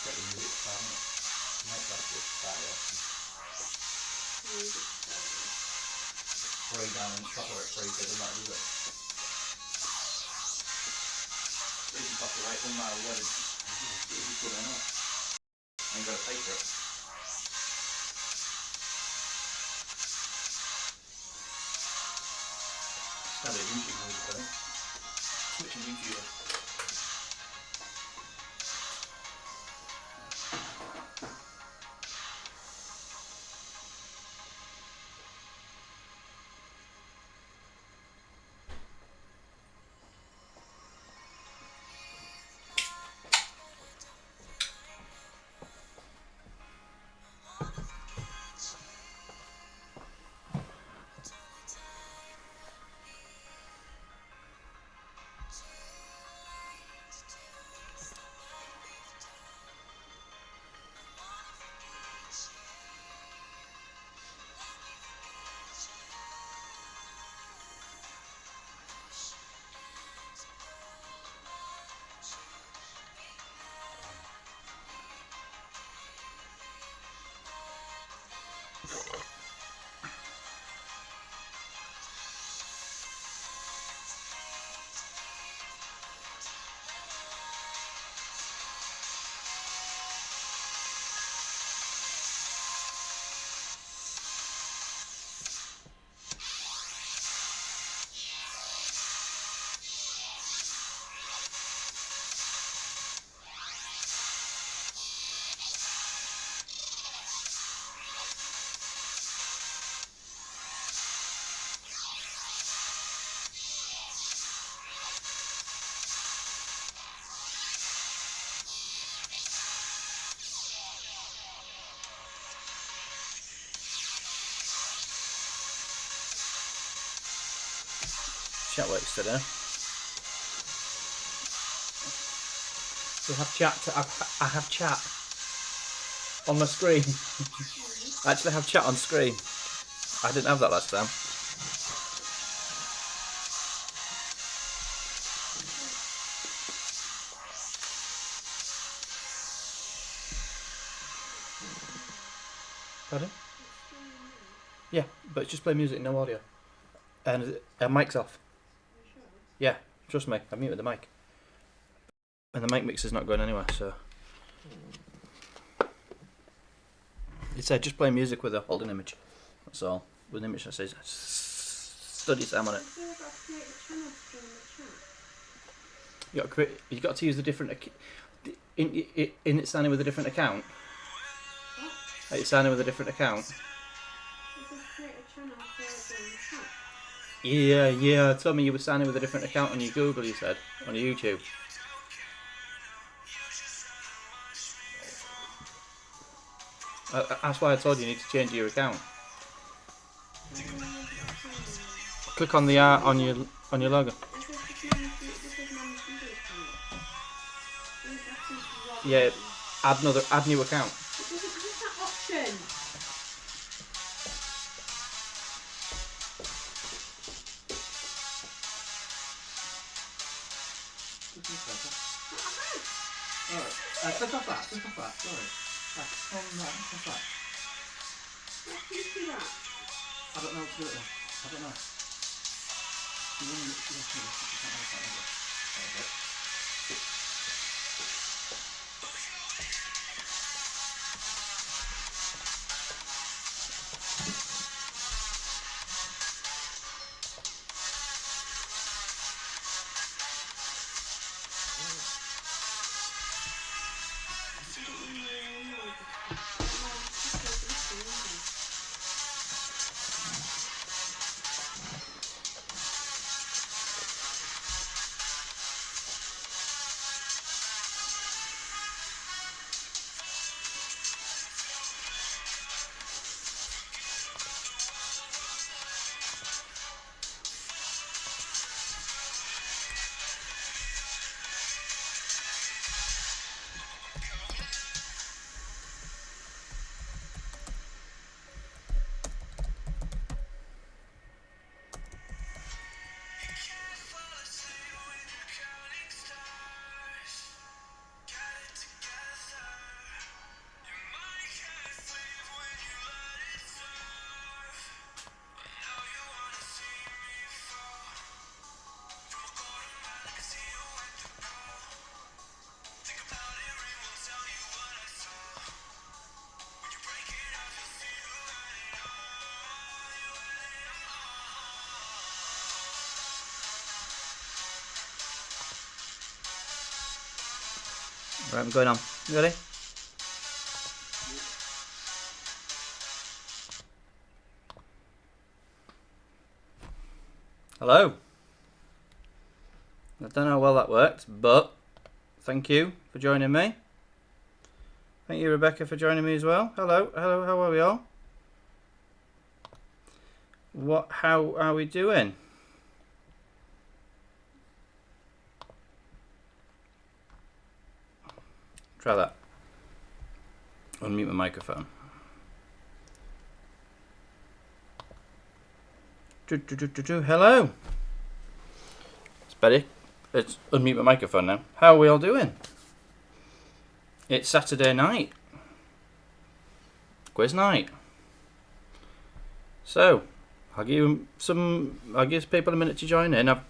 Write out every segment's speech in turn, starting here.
get the music started. Make that good start off. Free down and copyright free, so it doesn't matter, does it? It isn't copyright, doesn't matter whether it's good or not. And you've got to pay for it. Standard YouTube music, I think. Switching YouTube. Chat works today. We have chat. I have chat on my screen. I actually have chat on screen. I didn't have that last time. Pardon? Yeah, but it's just play music, no audio. And mic's off. Yeah, trust me, I muted the mic. And the mic mixer's not going anywhere, so. It said just play music with a holding image. That's all. With an image that says study Sam on it. You got to use the different in it signing with a different account. Are you signing with a different account? Yeah, told me you were signing with a different account on your Google, you said, on your YouTube. That's why I told you need to change your account. Click on the art on your logo. Yeah, add new account. Click off that, sorry. Off that. How can you do that? I don't know how to do it then. I don't know. Right, I'm going on. You ready? Hello. I don't know how well that worked, but thank you for joining me. Thank you, Rebecca, for joining me as well. Hello, hello, how are we all? How are we doing? Try that. Unmute my microphone. Hello. It's better. It's unmute my microphone now. How are we all doing? It's Saturday night. Quiz night. So, I'll give people a minute to join in. I've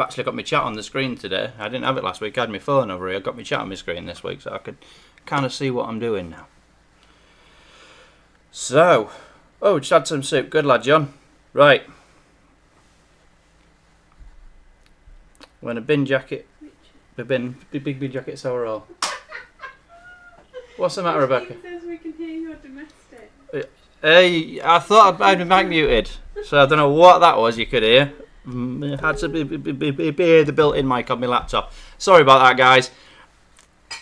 actually got my chat on the screen today. I didn't have it last week. I had my phone over here. I've got my chat on my screen this week, so I could kind of see what I'm doing now. So, just had some soup. Good lad, John. Right. When a bin jacket, big bin jacket sour roll. What's the matter, Rebecca? It says we can hear your domestic. Hey, I thought I'd been mic muted, so I don't know what that was you could hear. It had to be the built-in mic on my laptop. Sorry about that, guys.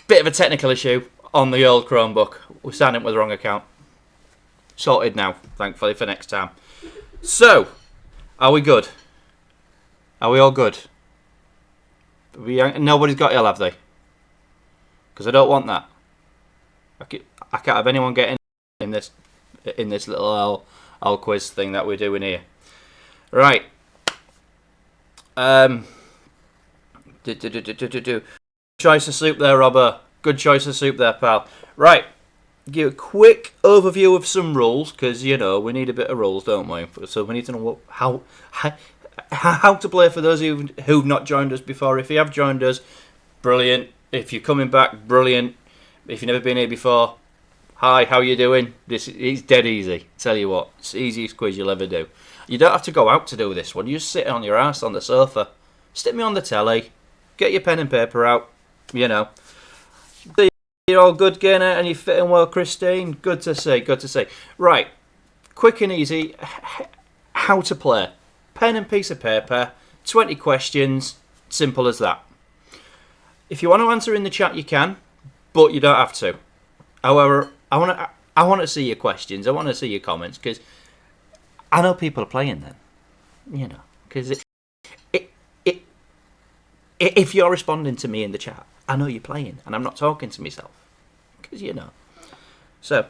Bit of a technical issue on the old Chromebook. We're signing up with the wrong account. Sorted now, thankfully, for next time. So, are we good? Are we all good? Nobody's got ill, have they? Because I don't want that. I can't have anyone getting in this little old quiz thing that we're doing here. Right. Choice of soup there, Robert. Good choice of soup there, pal. Right. Give a quick overview of some rules, because, you know, we need a bit of rules, don't we? So we need to know how to play for those who've not joined us before. If you have joined us, brilliant. If you're coming back, brilliant. If you've never been here before, hi, how you doing? It's dead easy. Tell you what, it's the easiest quiz you'll ever do. You don't have to go out to do this one. You just sit on your ass on the sofa, stick me on the telly, get your pen and paper out, you know. You're all good, Gainer, and you're fitting well, Christine. Good to see, good to see. Right, quick and easy, how to play. Pen and piece of paper, 20 questions, simple as that. If you want to answer in the chat, you can, but you don't have to. However, I want to see your questions. I want to see your comments, because I know people are playing then. You know, because if you're responding to me in the chat, I know you're playing, and I'm not talking to myself, because you know. So,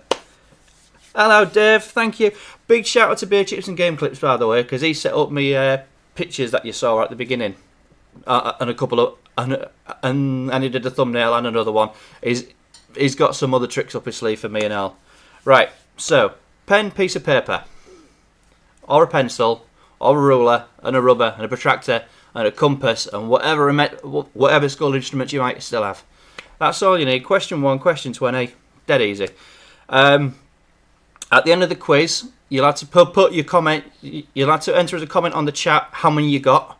hello, Dave. Thank you. Big shout out to Beer Chips and Game Clips, by the way, because he set up me pictures that you saw at the beginning, and a couple of, and he did a thumbnail and another one. He's got some other tricks up his sleeve for me and Al. Right. So, pen, piece of paper, or a pencil, or a ruler, and a rubber, and a protractor, and a compass, and whatever school instrument you might still have. That's all you need. Question 1, question 20. Dead easy. At the end of the quiz, you'll have to put your comment. You'll have to enter as a comment on the chat how many you got,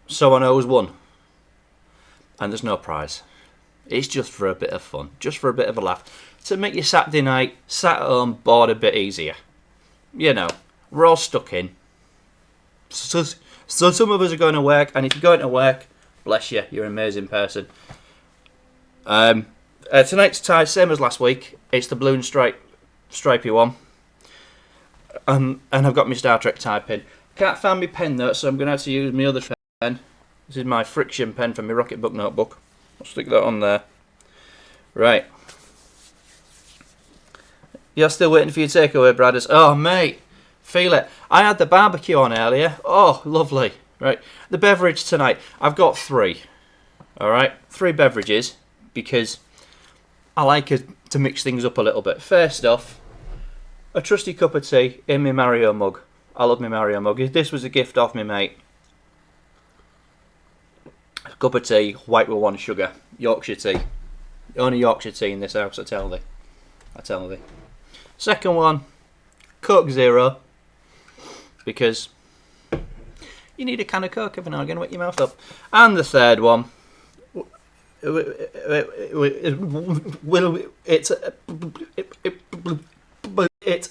so I know who's won. And there's no prize. It's just for a bit of fun, just for a bit of a laugh, to make your Saturday night, sat at home, bored a bit easier. You know, we're all stuck in. So some of us are going to work, and if you're going to work, bless you, you're an amazing person. Tonight's tie, same as last week. It's the blue and stripy one. And I've got my Star Trek tie pin. Can't find my pen though, so I'm going to have to use my other pen. This is my friction pen from my Rocketbook notebook. I'll stick that on there. Right. You're still waiting for your takeaway, Bradders. Oh, mate. Feel it. I had the barbecue on earlier. Oh, lovely. Right. The beverage tonight. I've got 3. Alright. 3 beverages. Because I like to mix things up a little bit. First off, a trusty cup of tea in my Mario mug. I love my Mario mug. This was a gift off me mate. A cup of tea, white with 1 sugar. Yorkshire tea. Only Yorkshire tea in this house, I tell thee. Second one, Coke Zero. Because you need a can of Coke every now and again to wet your mouth up. And the third one, It's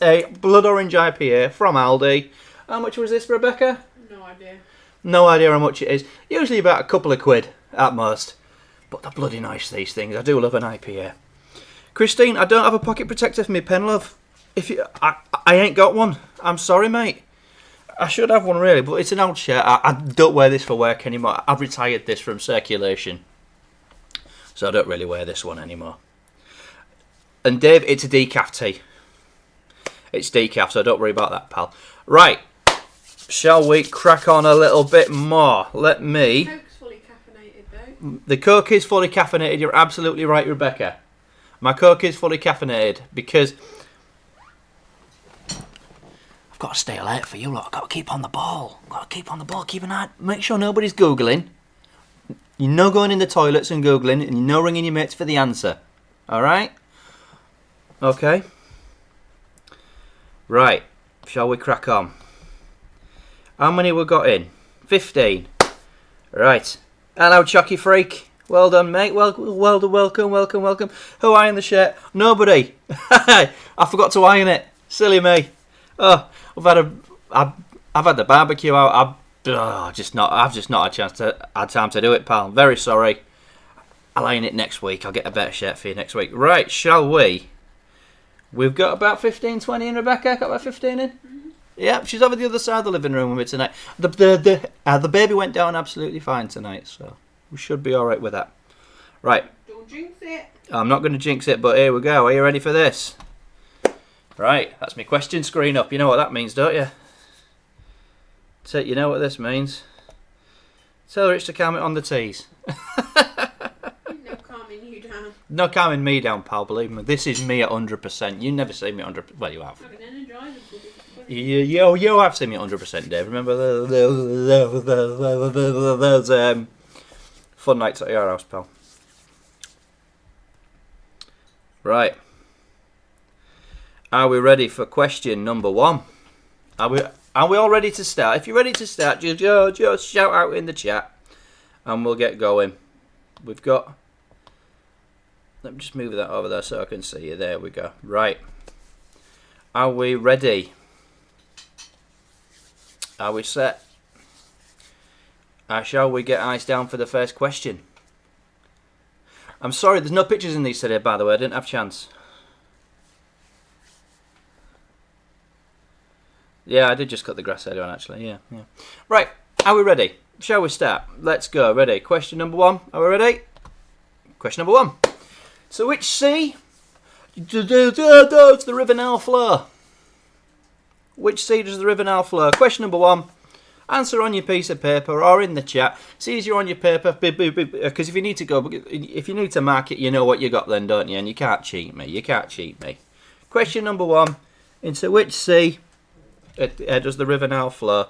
a blood orange IPA from Aldi. How much was this, Rebecca? No idea. No idea how much it is. Usually about a couple of quid at most. But they're bloody nice, these things. I do love an IPA. Christine, I don't have a pocket protector for my pen, love. I ain't got one. I'm sorry, mate. I should have one, really, but it's an old shirt. I don't wear this for work anymore. I've retired this from circulation. So I don't really wear this one anymore. And Dave, it's a decaf tea. It's decaf, so don't worry about that, pal. Right. Shall we crack on a little bit more? Let me... Coke's fully caffeinated, though. The Coke is fully caffeinated. You're absolutely right, Rebecca. My Coke is fully caffeinated because... I've got to stay alert for you lot. I've got to keep on the ball. Keep an eye. Make sure nobody's Googling. You're no going in the toilets and Googling, and you're no ringing your mates for the answer. Alright? Okay. Right. Shall we crack on? How many we got in? 15. Right. Hello, Chucky Freak. Well done, mate. Welcome. Who ironed the shirt? Nobody. I forgot to iron it. Silly me. Oh, I've had the barbecue out. I've just not had time to do it, pal. Very sorry. I'll iron it next week. I'll get a better shirt for you next week. Right, shall we? We've got about 15, 20 in, Rebecca. Got about 15 in? Mm-hmm. Yeah, she's over the other side of the living room with me tonight. The baby went down absolutely fine tonight, so we should be all right with that. Right. Don't jinx it. I'm not going to jinx it, but here we go. Are you ready for this? Right, that's my question screen up. You know what that means, don't you? So you know what this means. Tell Rich to calm it on the tees. No calming you down. No calming me down, pal, believe me. This is me at 100%. You never see me at 100%. Well, you have. Like an Energizer buddy. You have seen me at 100%, Dave. Remember those fun nights at your house, pal. Right. Are we ready for question number 1? Are we all ready to start? If you're ready to start, just shout out in the chat and we'll get going. We've got... Let me just move that over there so I can see you. There we go. Right. Are we ready? Are we set? Shall we get eyes down for the first question? I'm sorry, there's no pictures in these today, by the way. I didn't have a chance. Yeah, I did just cut the grass earlier on, actually. Yeah. Right, are we ready? Shall we start? Let's go. Ready? Question number 1. Are we ready? Question number 1. So which sea does the River Nile flow? Which sea does the River Nile flow? Question number 1. Answer on your piece of paper or in the chat. It's easier on your paper because if you need to mark it, you know what you got then, don't you? And you can't cheat me. Question number 1. Into which sea does the River Nile flow?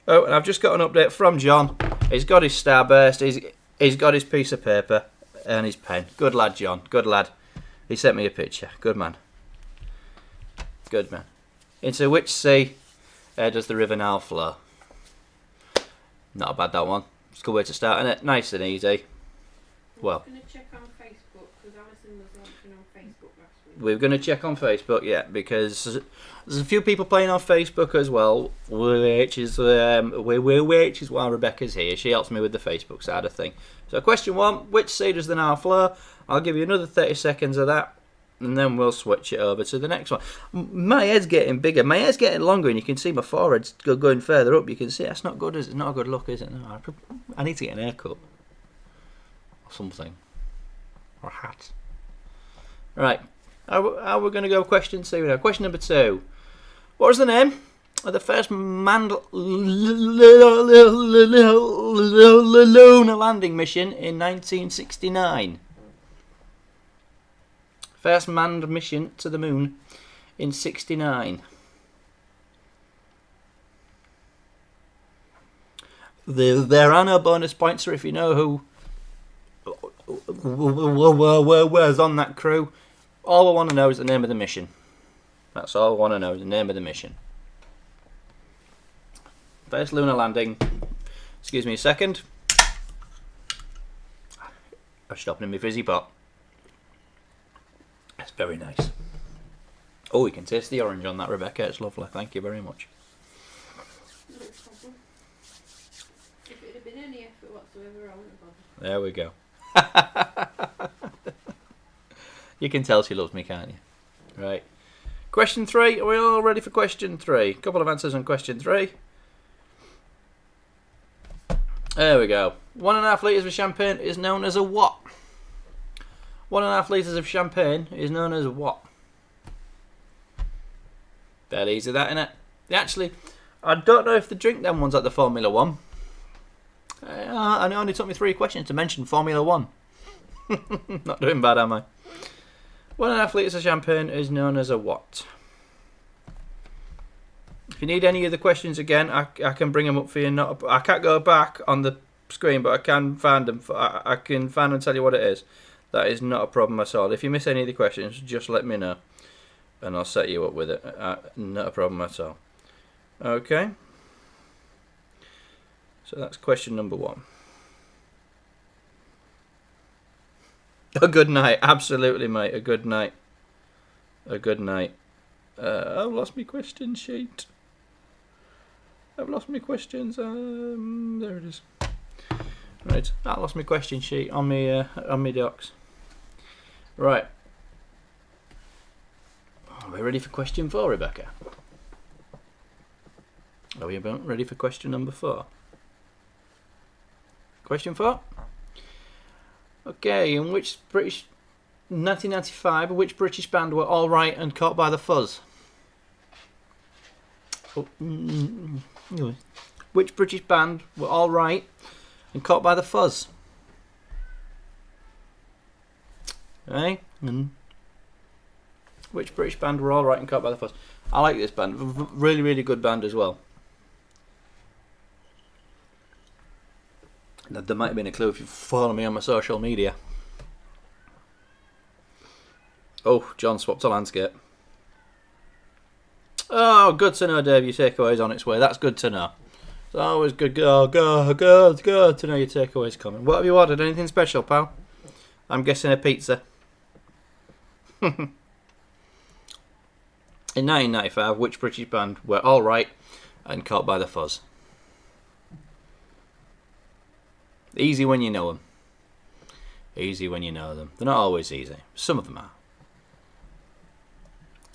Oh, and I've just got an update from John. He's got his starburst. He's got his piece of paper and his pen. Good lad, John. Good lad. He sent me a picture. Good man. Good man. Into which sea does the River Nile flow? Not a bad, that one. It's a good way to start, isn't it? Nice and easy. Well, I'm going to check on Facebook because Alison was launching on Facebook last week. we're going to check on Facebook, yeah, because there's a few people playing on Facebook as well, which is why Rebecca's here. She helps me with the Facebook side of thing. So question 1, which sea does the Nile flow? I'll give you another 30 seconds of that, and then we'll switch it over to the next one. My head's getting bigger. My hair's getting longer, and you can see my forehead's going further up. You can see that's not good, is it? Not a good look, is it? No, I need to get an haircut. Or something. Or a hat. Right. How we're going to go question 2 now. Question number 2. What was the name of the first manned lunar landing mission in 1969? First manned mission to the moon in 69. There are no bonus points, or if you know who was on that crew. All I want to know is the name of the mission. That's all I want to know, is the name of the mission. First lunar landing. Excuse me a second. I'm stopping in my fizzy pot. It's very nice. Oh, you can taste the orange on that, Rebecca. It's lovely. Thank you very much. No problem. If it had been any effort whatsoever, I wouldn't have bothered. There we go. You can tell she loves me, can't you? Right. Question 3. Are we all ready for question 3? Couple of answers on question 3. There we go. 1.5 litres of champagne is known as a what? 1.5 litres of champagne is known as a what? Fairly easy that, innit? Actually, I don't know if they drink them ones at the Formula 1. And it only took me 3 questions to mention Formula 1. Not doing bad, am I? 1.5 litres of champagne is known as a what? If you need any of the questions again, I can bring them up for you. I can't go back on the screen, but I can find them. I can find them and tell you what it is. That is not a problem at all. If you miss any of the questions, just let me know, and I'll set you up with it. Not a problem at all. Okay. So that's question number 1. A good night, absolutely, mate. A good night. A good night. I've lost my question sheet. I've lost my questions. There it is. Right, I lost my question sheet on me docs. Right. Are we ready for question 4, Rebecca? Are we about ready for question number 4? Question 4. Okay, in which 1995, which British band were all right and caught by the Fuzz? Which British band were all right and caught by the Fuzz? Okay, which British band were all right and caught by the Fuzz? I like this band, really, really good band as well. There might have been a clue if you follow me on my social media. Oh, John swapped a landscape. Oh, good to know, Dave. Your takeaway's on its way. That's good to know. It's always good. Good to know your takeaway's coming. What have you ordered? Anything special, pal? I'm guessing a pizza. In 1995, which British band were all right and caught by the Fuzz? Easy when you know them. Easy when you know them. They're not always easy. Some of them are.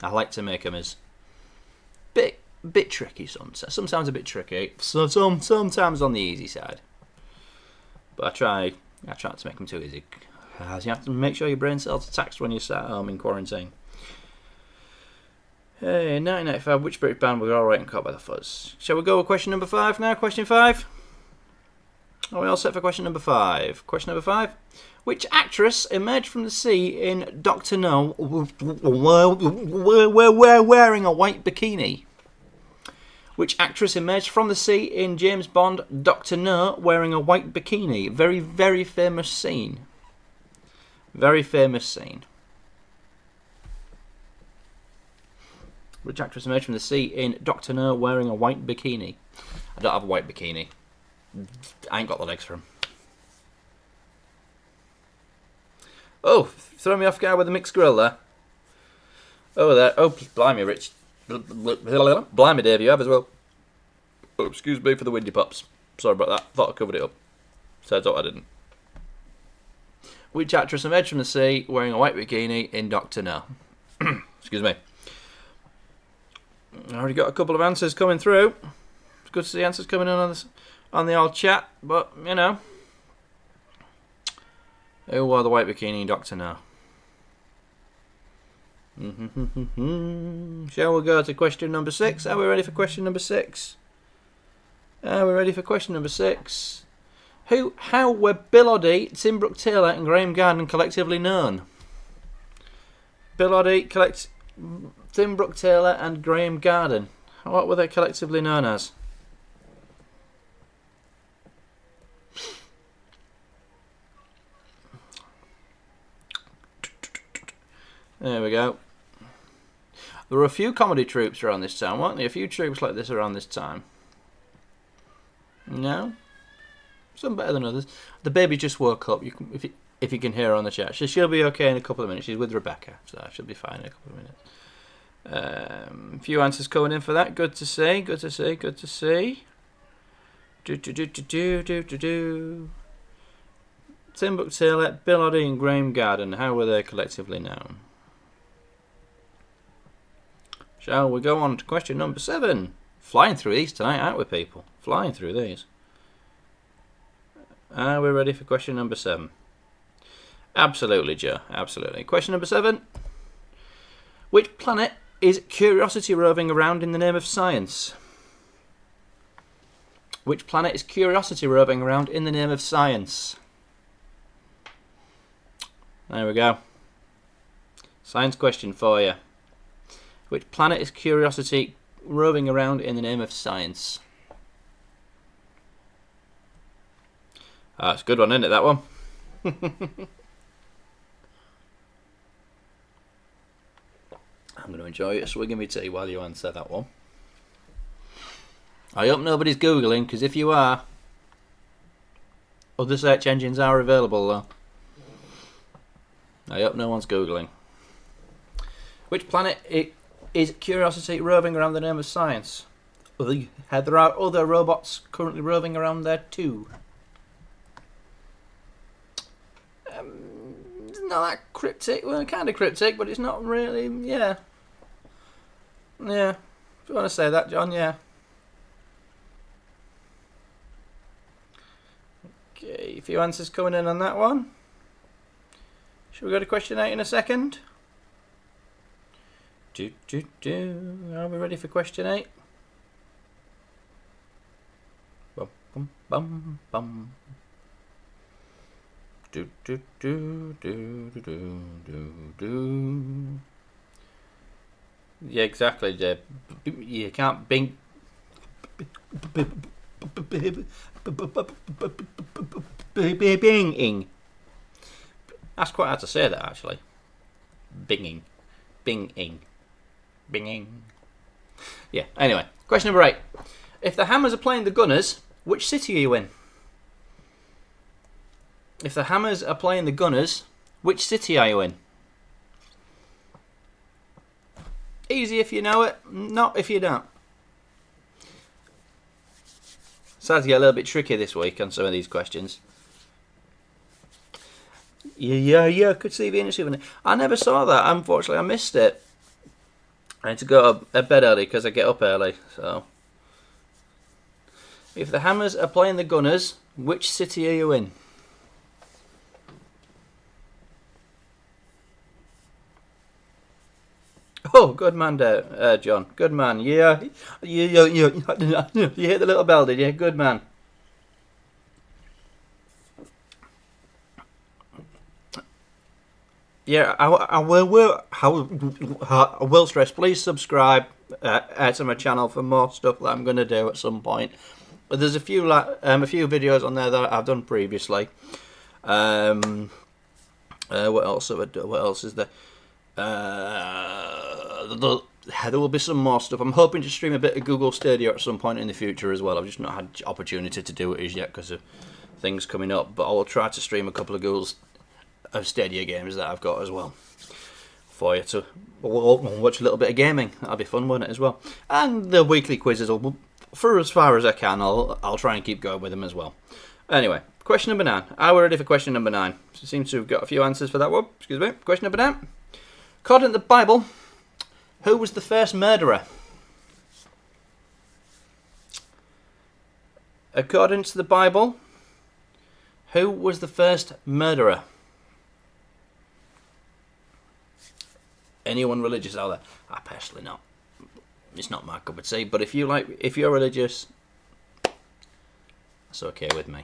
I like to make them as bit tricky sometimes a bit tricky. Sometimes on the easy side. But I try not to make them too easy. As you have to make sure your brain cells are taxed when you start home in quarantine. Hey, 1995, which British band were alright and caught by the Fuzz? Shall we go with question number 5 now? Question 5? Are we all set for question number 5? Question number 5. Which actress emerged from the sea in Dr. No wearing a white bikini? Which actress emerged from the sea in James Bond Dr. No wearing a white bikini? Very, very famous scene. Very famous scene. Which actress emerged from the sea in Dr. No wearing a white bikini? I don't have a white bikini. I ain't got the legs for him. Oh, throw me off guard with the mixed grill there. Oh, there. Oh, blimey, Rich. Blimey, Dave, you have as well. Oh, excuse me for the windy pops. Sorry about that. Thought I covered it up. Turns out I didn't. Which actress emerged from the sea wearing a white bikini in Dr. No? Excuse me. I already got a couple of answers coming through. It's good to see answers coming in on the old chat, but, you know. Who wore the white bikini in Dr. No? Shall we go to question number 6? Are we ready for question number 6? Are we ready for question number 6? How were Bill Oddie, Brooke-Taylor and Graeme Garden collectively known? Bill Oddie, Brooke-Taylor and Graeme Garden. What were they collectively known as? There we go. There were a few comedy troupes around this time, weren't there? A few troupes like this around this time. No? Some better than others. The baby just woke up. if you can hear her on the chat. She'll be okay in a couple of minutes. She's with Rebecca, so she'll be fine in a couple of minutes. A few answers coming in for that. Good to see. Good to see. Good to see. Do. Tim Brooke-Taylor, Bill Oddie and Graeme Garden. How were they collectively known? Shall we go on to question number 7? Flying through these tonight, aren't we, people? Flying through these. Are we ready for question number 7? Absolutely, Joe. Absolutely. Question number 7. Which planet is Curiosity roving around in the name of science? Which planet is Curiosity roving around in the name of science? There we go. Science question for you. Which planet is Curiosity roving around in the name of science? Ah, it's a good one, isn't it, that one? I'm going to enjoy a swig of my tea while you answer that one. I hope nobody's Googling, because if you are, other search engines are available though. I hope no one's Googling. Which planet is Curiosity roving around the name of science? There are other robots currently roving around there too. It's not that cryptic. Well, kind of cryptic, but it's not really. Yeah. Yeah. If you want to say that, John, yeah. Okay, a few answers coming in on that one. Shall we go to question 8 in a second? Are we ready for question 8? Bum, bum, bum, bum. Do. Yeah, exactly, Jeb. You can't bing. Binging. That's quite hard to say that, actually. Binging. Binging. Binging. Yeah, anyway. Question number 8. If the Hammers are playing the Gunners, which city are you in? If the Hammers are playing the Gunners, which city are you in? Easy if you know it, not if you don't. Starting to get a little bit tricky this week on some of these questions. Yeah, could see the industry. I never saw that. Unfortunately, I missed it. I had to go to bed early because I get up early. So, if the Hammers are playing the Gunners, which city are you in? Oh, good man, John. Good man. Yeah. You hit the little bell, did you? Good man. Yeah, I will stress. Please subscribe to my channel for more stuff that I'm going to do at some point. But there's a few videos on there that I've done previously. What else is there? There will be some more stuff. I'm hoping to stream a bit of Google Stadia at some point in the future as well. I've just not had opportunity to do it as yet because of things coming up. But I will try to stream a couple of Stadia games that I've got as well for you to watch a little bit of gaming. That'll be fun, won't it, as well? And the weekly quizzes, for as far as I can, I'll try and keep going with them as well. Anyway, question number 9. Are we ready for question number 9? So it seems to have got a few answers for that one. Excuse me. Question number 9. According to the Bible, who was the first murderer? According to the Bible, who was the first murderer? Anyone religious out there? I personally not. It's not my cup of tea. But if you're religious, it's okay with me.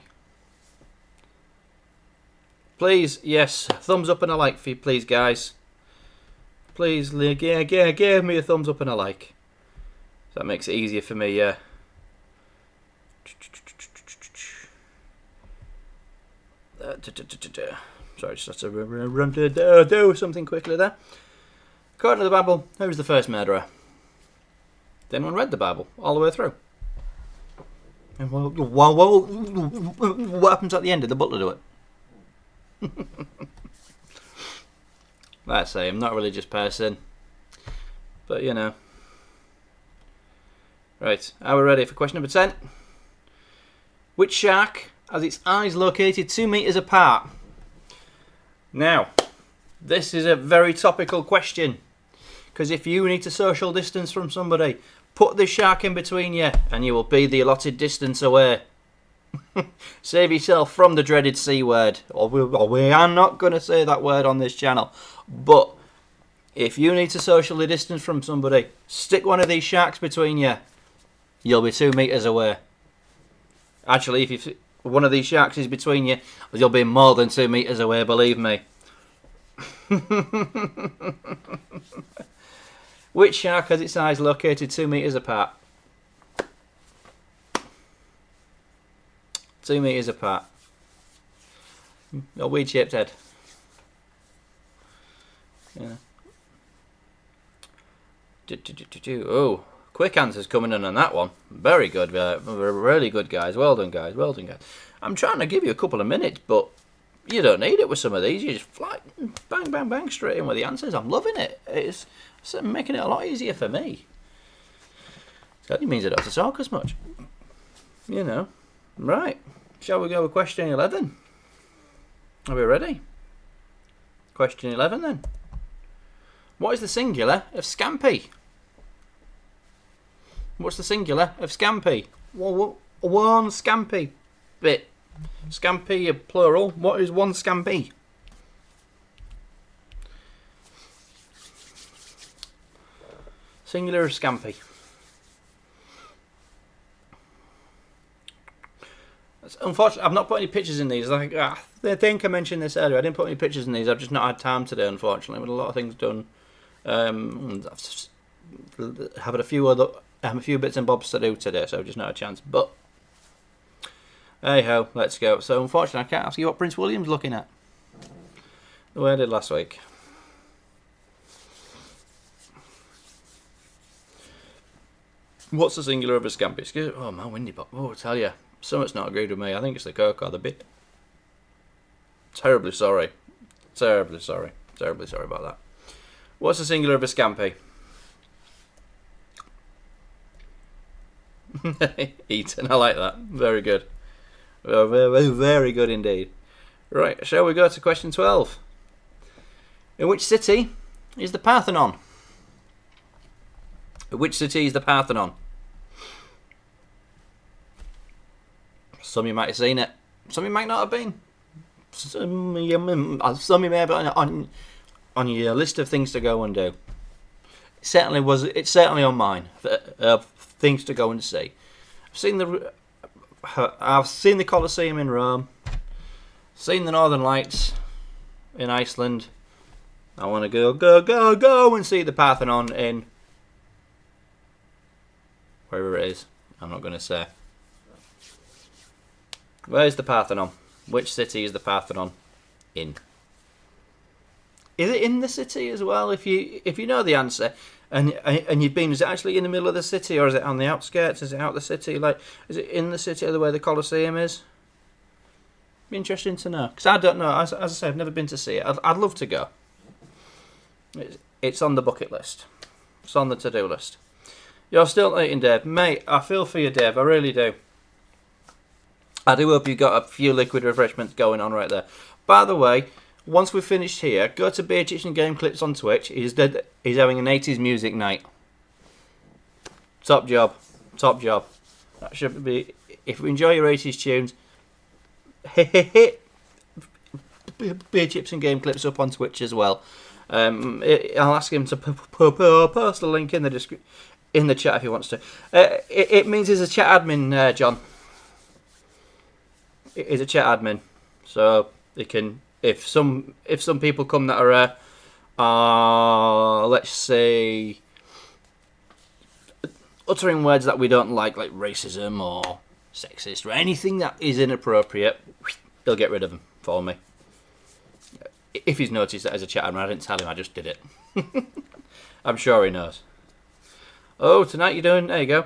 Please, yes, thumbs up and a like for you, please, guys. Please, give me a thumbs up and a like. That makes it easier for me. Sorry, just have to run to do something quickly there. According to the Bible, who was the first murderer? Has anyone read the Bible all the way through? What happens at the end? Did the butler do it? Let's say I'm not a religious person, but you know. Right, are we ready for question number 10? Which shark has its eyes located 2 metres apart? Now, this is a very topical question, because if you need to social distance from somebody, put this shark in between you and you will be the allotted distance away. Save yourself from the dreaded C word. Or we are not going to say that word on this channel. But if you need to socially distance from somebody, stick one of these sharks between you. You'll be 2 metres away. Actually, if one of these sharks is between you, you'll be more than 2 metres away, believe me. Which shark has its eyes located 2 metres apart? 2 metres apart. A weed shaped head. Yeah. Oh, quick answers coming in on that one. Very good. Really good, guys. Well done, guys. Well done, guys. I'm trying to give you a couple of minutes, but you don't need it with some of these. You just fly, bang, bang, bang, straight in with the answers. I'm loving it. It's making it a lot easier for me. Certainly means I don't have to talk as much. You know. Right. Shall we go with question 11? Are we ready? Question 11 then. What is the singular of Scampi? What's the singular of Scampi? One Scampi bit. Scampi, plural. What is one Scampi? Singular of Scampi. Unfortunately, I've not put any pictures in these. I think I mentioned this earlier. I didn't put any pictures in these. I've just not had time today, unfortunately, with a lot of things done. I've had a few bits and bobs to do today, so I've just not had a chance. But hey ho, let's go. So unfortunately, I can't ask you what Prince William's looking at, the way I did last week. What's the singular of a Scampi? Oh, my windy pop. Oh, I tell you. Something's not agreed with me. I think it's the Coke or the bit. Terribly sorry. Terribly sorry. Terribly sorry about that. What's the singular of a Scampi? Eaten. I like that. Very good. Very, very good indeed. Right, shall we go to question 12? In which city is the Parthenon? In which city is the Parthenon? Some of you might have seen it. Some of you might not have been. Some of you may have been on your list of things to go and do. It's certainly on mine. Things to go and see. I've seen the Colosseum in Rome. Seen the Northern Lights in Iceland. I want to go and see the Parthenon in wherever it is. I'm not going to say. Where's the Parthenon? Which city is the Parthenon in? Is it in the city as well? If you know the answer and you've been, is it actually in the middle of the city or is it on the outskirts? Is it out the city? Like, is it in the city or the way the Colosseum is? Be interesting to know, because I don't know. As I say, I've never been to see it. I'd love to go. It's on the bucket list. It's on the to-do list. You're still eating, Dave, mate. I feel for you, Dave. I really do. I do hope you've got a few liquid refreshments going on right there. By the way, once we've finished here, go to Beer Chips and Game Clips on Twitch. He's having an 80s music night. Top job. Top job. That should be... If you enjoy your 80s tunes, hit Beer Chips and Game Clips up on Twitch as well. I'll ask him to post a link in the chat if he wants to. It means he's a chat admin, John. He's a chat admin, so he can. If some people come that are let's say uttering words that we don't like racism or sexist or anything that is inappropriate, he'll get rid of them for me. If he's noticed that as a chat admin, I didn't tell him, I just did it. I'm sure he knows. Oh, tonight you're doing. There you go.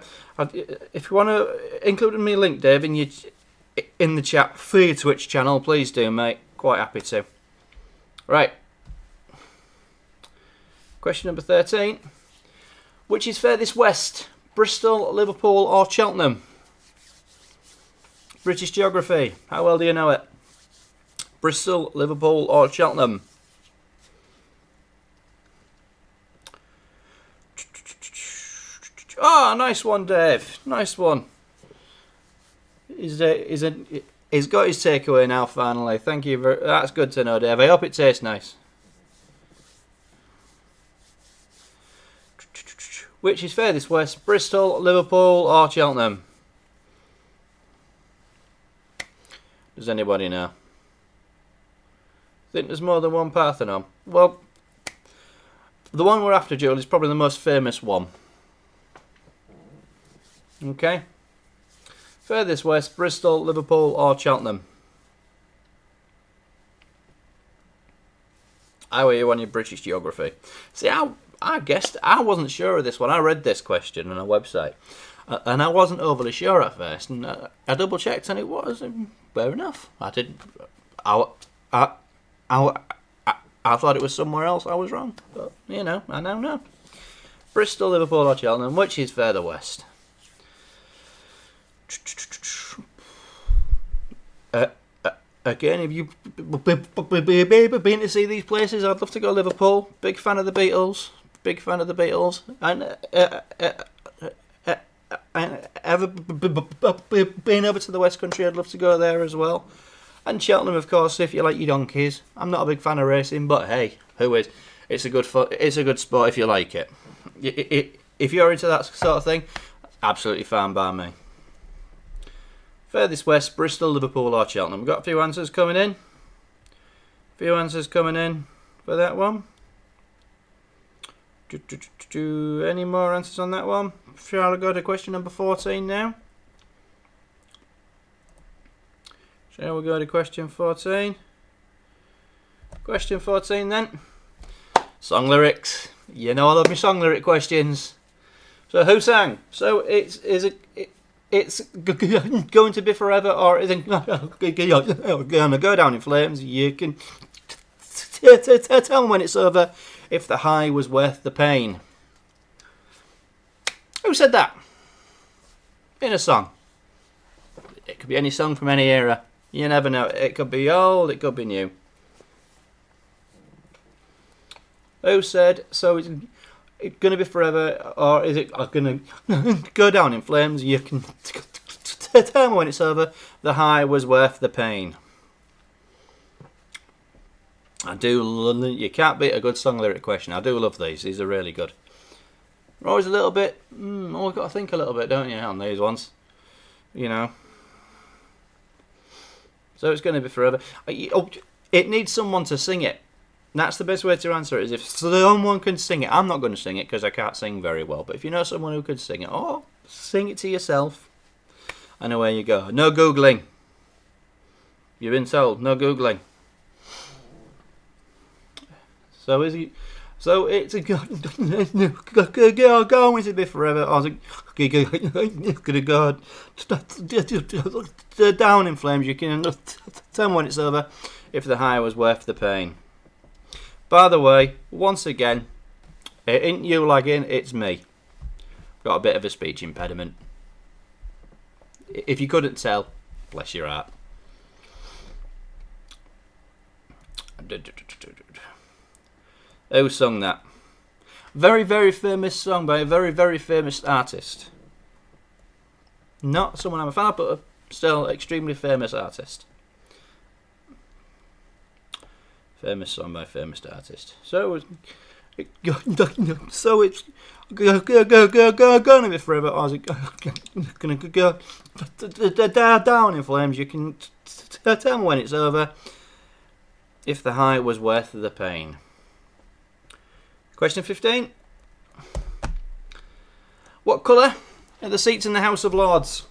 If you want to include me a link, Dave, in the chat for your Twitch channel, please do, mate. quite happy to. Right. Question number 13. Which is furthest west? Bristol, Liverpool or Cheltenham? British geography. How well do you know it? Bristol, Liverpool or Cheltenham? Ah, nice one, Dave. Nice one. He's got his takeaway now, finally. Thank you. That's good to know, Dave. I hope it tastes nice. Which is furthest west? Bristol, Liverpool or Cheltenham? Does anybody know? Think there's more than one Parthenon? Well, the one we're after, Joel, is probably the most famous one. Okay. Furthest west, Bristol, Liverpool or Cheltenham? How are you on your British geography? See, I guessed, I wasn't sure of this one. I read this question on a website, and I wasn't overly sure at first, and I double checked, and it was fair enough. I didn't. I thought it was somewhere else. I was wrong, but you know, I now know. Bristol, Liverpool, or Cheltenham? Which is further west? Again, if you've been to see these places, I'd love to go Liverpool. Big fan of the Beatles. Big fan of the Beatles. And ever been over to the West Country, I'd love to go there as well. And Cheltenham, of course, if you like your donkeys. I'm not a big fan of racing, but hey, who is? It's a good sport if you like it. If you're into that sort of thing, absolutely fine by me. Furthest west, Bristol, Liverpool or Cheltenham. We've got a few answers coming in. For that one. Any more answers on that one? Shall I go to question number 14 now? Shall we go to question 14? Question 14 then. Song lyrics. You know I love my song lyric questions. So who sang? So it's going to be forever, or is it gonna go down in flames? You can tell me when it's over if the high was worth the pain. Who said that? In a song. It could be any song from any era. You never know. It could be old, it could be new. Who said, so it's going to be forever, or is it going to go down in flames? You can tell me when it's over, the high was worth the pain. You can't beat a good song lyric question. I do love these. These are really good. They're always a little bit, always got to think a little bit, don't you, on these ones? You know. So it's going to be forever. It needs someone to sing it. That's the best way to answer it, is if someone can sing it. I'm not going to sing it because I can't sing very well. But if you know someone who could sing it, sing it to yourself. And away you go. No Googling. You've been told, no Googling. So is he? So it's going to be forever. Or is it going to go down in flames? You can tell me when it's over if the high was worth the pain. By the way, once again, it ain't you lagging, it's me. Got a bit of a speech impediment. If you couldn't tell, bless your heart. Who sung that? Very, very famous song by a very, very famous artist. Not someone I'm a fan of, but still extremely famous artist. Famous song by famous artist. So it's gonna be forever, or is it gonna go down in flames? You can tell me when it's over if the high was worth the pain. Question 15. What colour are the seats in the House of Lords?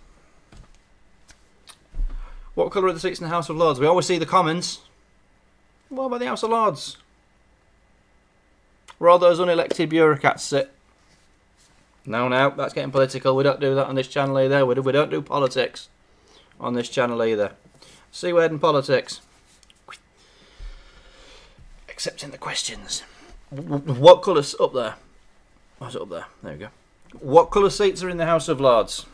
What colour are the seats in the House of Lords? We always see the Commons. What about the House of Lords? Where all those unelected bureaucrats sit. No, that's getting political. We don't do that on this channel either. We don't do politics on this channel either. C-word and politics. accepting the questions. What colours up there? Oh, is it up there? There we go. What colour seats are in the House of Lords?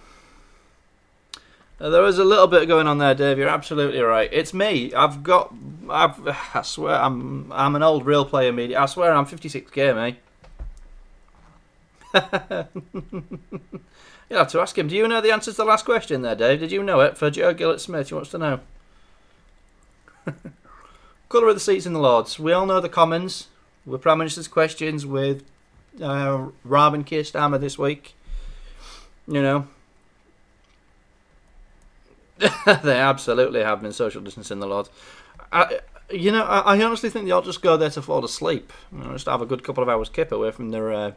There is a little bit going on there, Dave. You're absolutely right. It's me. I swear, I'm an old real player media. I swear, I'm 56k, mate. You'll have to ask him. Do you know the answer to the last question there, Dave? Did you know it? For Joe Gillett Smith, he wants to know. Colour of the seats in the Lords. We all know the Commons. We're Prime Minister's questions with Rob and Keir Starmer this week. You know. They absolutely have been social distancing the Lords. I honestly think they all just go there to fall asleep. Just have a good couple of hours kip away from their...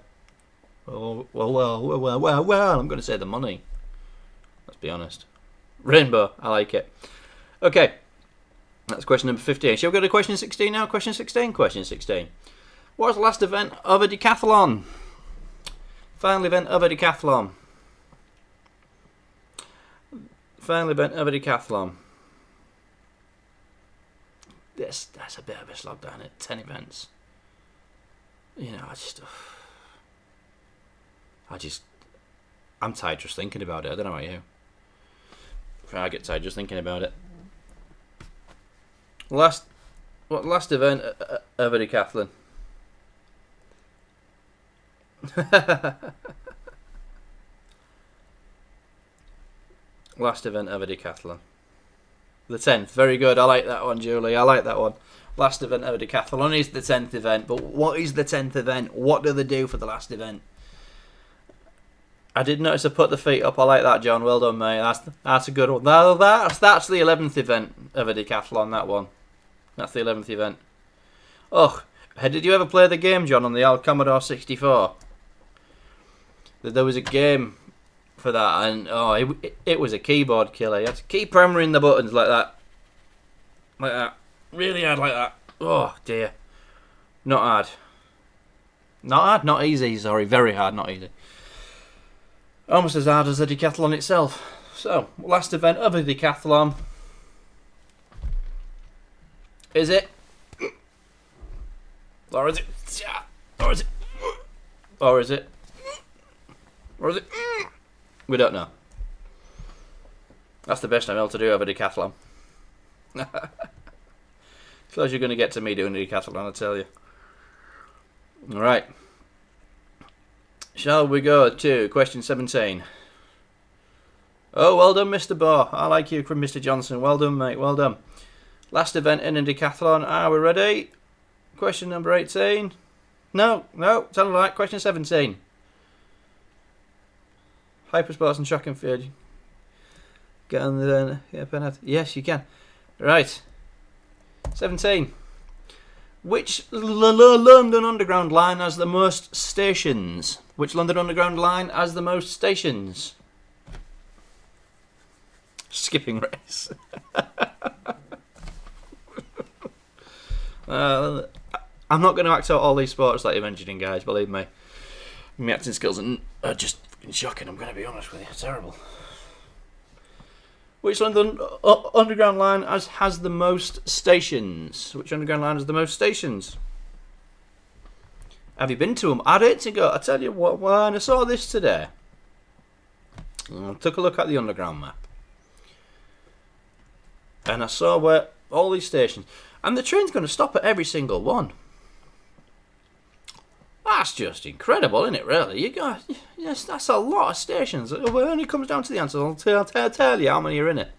well, I'm going to say the money. Let's be honest. Rainbow, I like it. Okay, that's question number 15. Shall we go to question 16 now? Question 16. What was the last event of a decathlon? Final event of a decathlon. Final event of a decathlon. That's a bit of a slog down it. 10 events. I'm tired just thinking about it. I don't know about you. I get tired just thinking about it. Last event of a decathlon? Last event of a decathlon. The 10th. Very good. I like that one, Julie. I like that one. Last event of a decathlon is the 10th event. But what is the 10th event? What do they do for the last event? I did notice I put the feet up. I like that, John. Well done, mate. That's a good one. That's the 11th event of a decathlon, that one. That's the 11th event. Oh, did you ever play the game, John, on the old Commodore 64? There was a game for that, and it was a keyboard killer. You had to keep hammering the buttons like that. Like that. Really hard like that. Oh, dear. Not hard. Not hard? Not easy, sorry. Very hard, not easy. Almost as hard as the decathlon itself. So, last event of a decathlon. Is it? Or is it? Or is it? Or is it? Or is it? We don't know. That's the best I'm able to do of a decathlon. Close you're going to get to me doing a decathlon, I tell you. Alright. Shall we go to question 17? Oh, well done, Mr. Bow. I like you from Mr. Johnson. Well done, mate. Well done. Last event in a decathlon. Are we ready? Question number 18. No, tell me right. Question 17. Hypersports and track and field. Get on the penalty. Yes, you can. Right. 17. Which London Underground line has the most stations? Which London Underground line has the most stations? Skipping race. I'm not going to act out all these sports that you're mentioning, guys. Believe me. My acting skills are just shocking. I'm going to be honest with you. Terrible. Which London Underground line has the most stations? Which Underground line has the most stations? Have you been to them? I'd hate to go. I tell you what, when I saw this today, I took a look at the Underground map. And I saw where all these stations... And the train's going to stop at every single one. That's just incredible, isn't it, really? Yes, that's a lot of stations. When it comes down to the answer, I'll tell you how many are in it.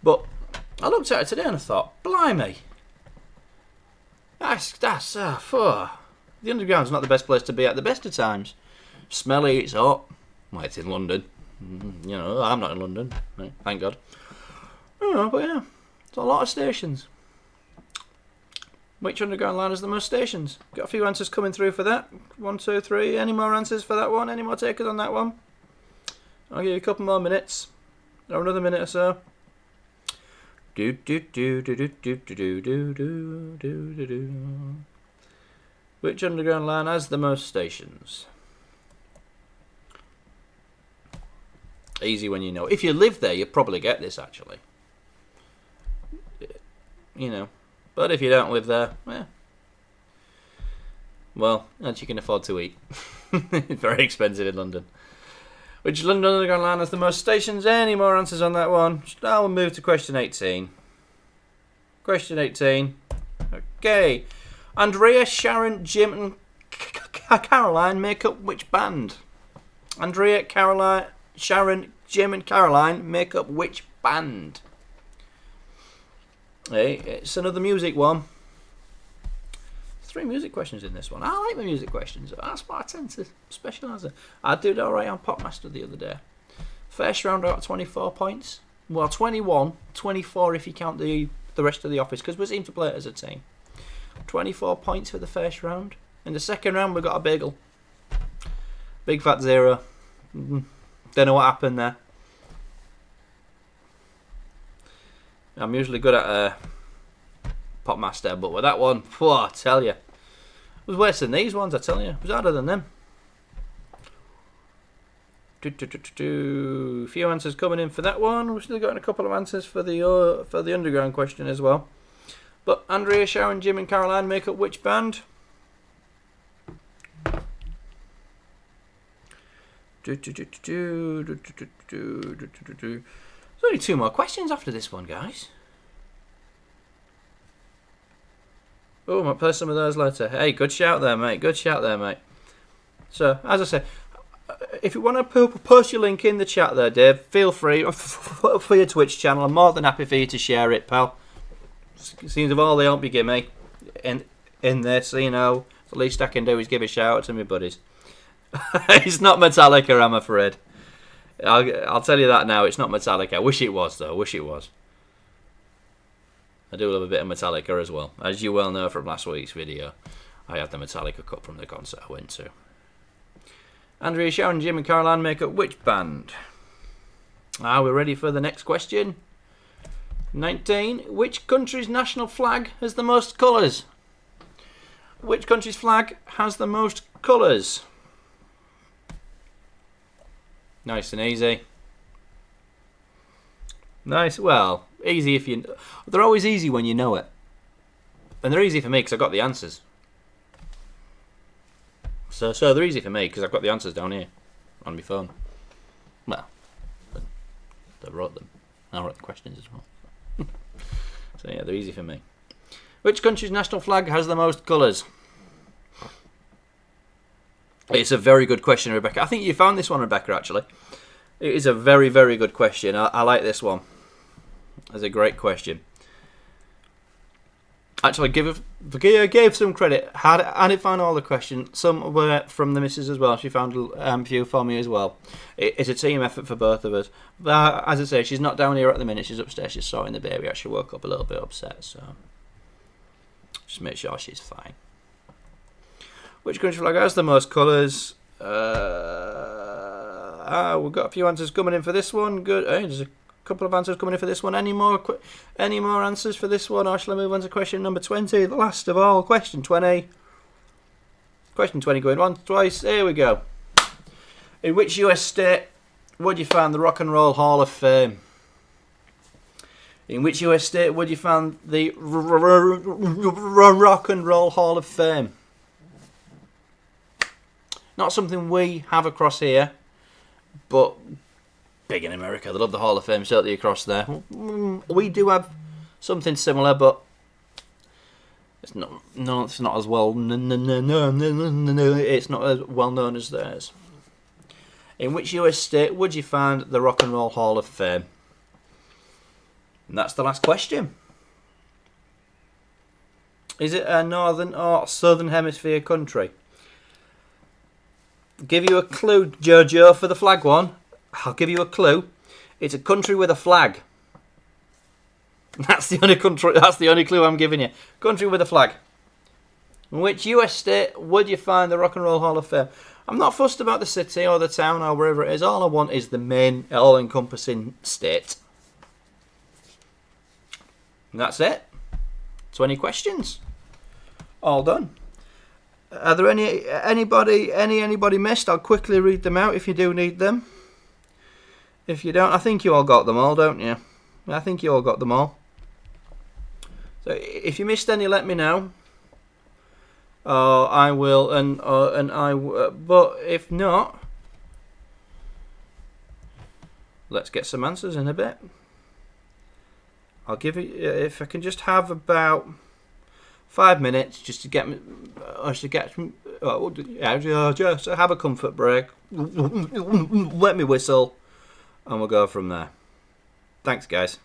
But I looked at it today and I thought, blimey. The Underground's not the best place to be at the best of times. Smelly, it's hot. Well, it's in London. I'm not in London. Right, thank God. But yeah, it's a lot of stations. Which Underground line has the most stations? Got a few answers coming through for that. 1, 2, 3. Any more answers for that one? Any more takers on that one? I'll give you a couple more minutes. Or another minute or so. Which Underground line has the most stations? Easy when you know. If you live there, you'll probably get this, actually. But if you don't live there, Well, as you can afford to eat. Very expensive in London. Which London Underground line has the most stations? Any more answers on that one? Now we'll move to question 18. Question 18. Okay. Andrea, Sharon, Jim and Caroline make up which band? Andrea, Caroline, Sharon, Jim and Caroline make up which band? Hey, it's another music one. 3 music questions in this one. I like my music questions. That's what I tend to specialise in. I did alright on Popmaster the other day. First round I got 24 points. Well, 21, 24 if you count the rest of the office, because we seem to play it as a team. 24 points for the first round. In the second round we got a bagel. Big fat 0. Don't know what happened there. I'm usually good at Popmaster, but with that one, I tell you, it was worse than these ones. I tell you, it was harder than them. Few answers coming in for that one. We've still got a couple of answers for the underground question as well. But Andrea, Sharon, Jim, and Caroline make up which band? There's only 2 more questions after this one, guys. Oh, might play some of those later. Hey, good shout there, mate. Good shout there, mate. So, as I said, if you want to post your link in the chat there, Dave, feel free for your Twitch channel. I'm more than happy for you to share it, pal. Seems of all the help you give me in this, you know, the least I can do is give a shout out to my buddies. It's not Metallica, I'm afraid. I'll tell you that now. It's not Metallica. I wish it was, though. I wish it was. I do love a bit of Metallica as well. As you well know from last week's video, I had the Metallica cup from the concert I went to. Andrea, Sharon, Jim and Caroline make up which band? Are we ready for the next question? 19. Which country's national flag has the most colours? Which country's flag has the most colours? Nice and easy. Nice. Well, easy if you... They're always easy when you know it. And they're easy for me because I've got the answers. So they're easy for me because I've got the answers down here on my phone. Well, I wrote them. I wrote the questions as well. So yeah, they're easy for me. Which country's national flag has the most colours? It's a very good question, Rebecca. I think you found this one, Rebecca, actually. It is a very, very good question. I like this one. It's a great question. Actually, gave some credit. I didn't find all the questions. Some were from the missus as well. She found a few for me as well. It's a team effort for both of us. But as I say, she's not down here at the minute. She's upstairs. She's sorting the baby. She woke up a little bit upset. So just make sure she's fine. Which country flag has the most colours? We've got a few answers coming in for this one. Good. Hey, there's a couple of answers coming in for this one. Any more answers for this one? Or shall I move on to question number 20? The last of all. Question 20. Question 20 going once, twice. Here we go. In which US state would you find the Rock and Roll Hall of Fame? In which US state would you find the Rock and Roll Hall of Fame? Not something we have across here, but big in America. They love the Hall of Fame, certainly across there. We do have something similar, but it's not as well. It's not as well known as theirs. In which US state would you find the Rock and Roll Hall of Fame? And that's the last question. Is it a northern or southern hemisphere country? Give you a clue, Jojo, for the flag one. I'll give you a clue. It's a country with a flag. That's the only country. That's the only clue I'm giving you. Country with a flag. In which US state would you find the Rock and Roll Hall of Fame? I'm not fussed about the city or the town or wherever it is. All I want is the main, all-encompassing state. And that's it. 20 questions. All done. Are there anybody missed? I'll quickly read them out if you do need them. If you don't, I think you all got them all, don't you? I think you all got them all. So if you missed any, let me know. I will, but if not, let's get some answers in a bit. I'll give it, if I can just have about 5 minutes just to get me, just have a comfort break. Let me whistle, and we'll go from there. Thanks, guys.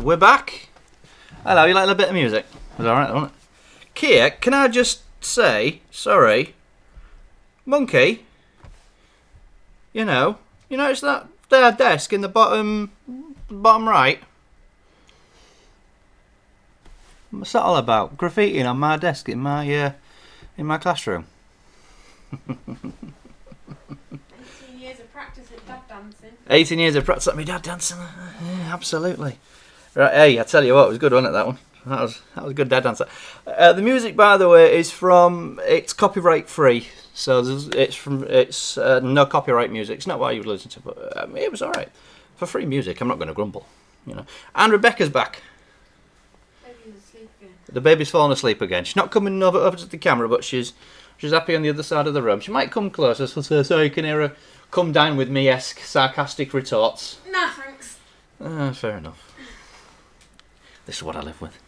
we're back. Hello, you like a bit of music? It was alright, wasn't it? Kia, can I just say, sorry, Monkey, you notice that there desk in the bottom right? What's that all about? Graffitiing on my desk in my classroom. 18 years of practice at dad dancing. 18 years of practice at my dad dancing. Yeah, absolutely. Right, hey, I tell you what, it was good, wasn't it, that one? That was a good dad dancer. The music, by the way, is it's copyright free, so it's no copyright music. It's not what you would listen to, but it was all right for free music. I'm not going to grumble, And Rebecca's back. Baby's asleep again. The baby's fallen asleep again. She's not coming over to the camera, but she's happy on the other side of the room. She might come closer, so you can hear her come down with me-esque sarcastic retorts. Nah, thanks. Fair enough. This is what I live with.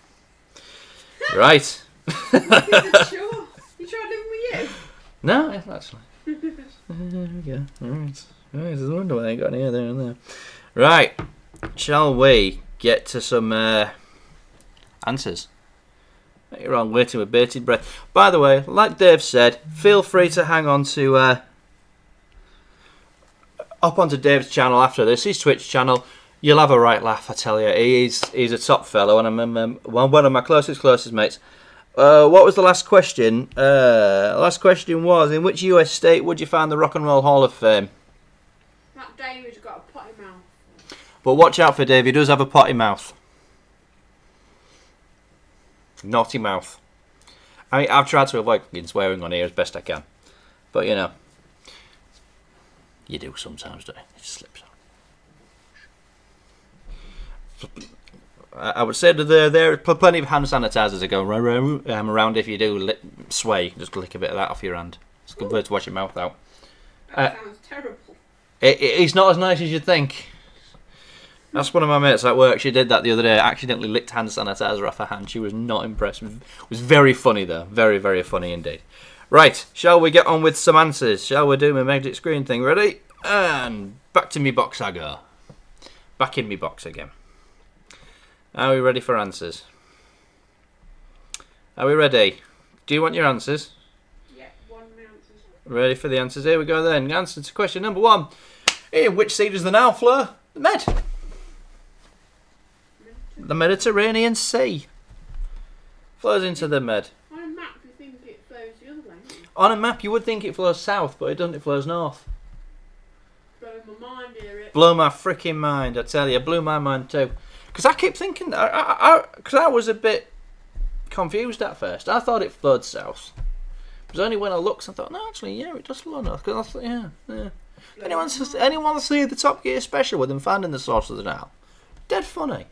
Right. Sure. You tried living with you? No, actually. Yeah. Right. There's a wonder why I ain't got any here, there, and there. Right. Shall we get to some answers? You're on waiting with bated breath. By the way, like Dave said, feel free to hang on to up onto Dave's channel after this, his Twitch channel. You'll have a right laugh, I tell you. He's a top fellow, and I'm one of my closest mates. What was the last question? Last question was, in which US state would you find the Rock and Roll Hall of Fame? That David's got a potty mouth. But watch out for Dave, he does have a potty mouth. Naughty mouth. I've tried to avoid swearing on here as best I can. But, you do sometimes, don't you? It slips on. I would say that there are plenty of hand sanitizers that go around if you do sway. Just lick a bit of that off your hand. It's a good way to wash your mouth out. That sounds terrible. It's not as nice as you'd think. That's one of my mates at work. She did that the other day. Accidentally licked hand sanitizer off her hand. She was not impressed. It was very funny though. Very, very funny indeed. Right, shall we get on with some answers? Shall we do my magic screen thing? Ready? And back to me box I go. Back in me box again. Are we ready for answers? Are we ready? Do you want your answers? Yeah, one of my answers. Ready for the answers? Here we go then. Answer to question number 1. In which sea does the Nile flow? The Med. The Mediterranean Sea. Flows into the Med. On a map you think it flows the other way, don't you? On a map you would think it flows south, but it doesn't. It flows north. Blowing my mind here. Blow my freaking mind, I tell you. Blew my mind too. Because I keep thinking, because I was a bit confused at first. I thought it flowed south. It was only when I looked, I thought, no, actually, yeah, it does flow north. Because I thought, yeah. Anyone see the Top Gear special with them finding the source of the Nile? Dead funny.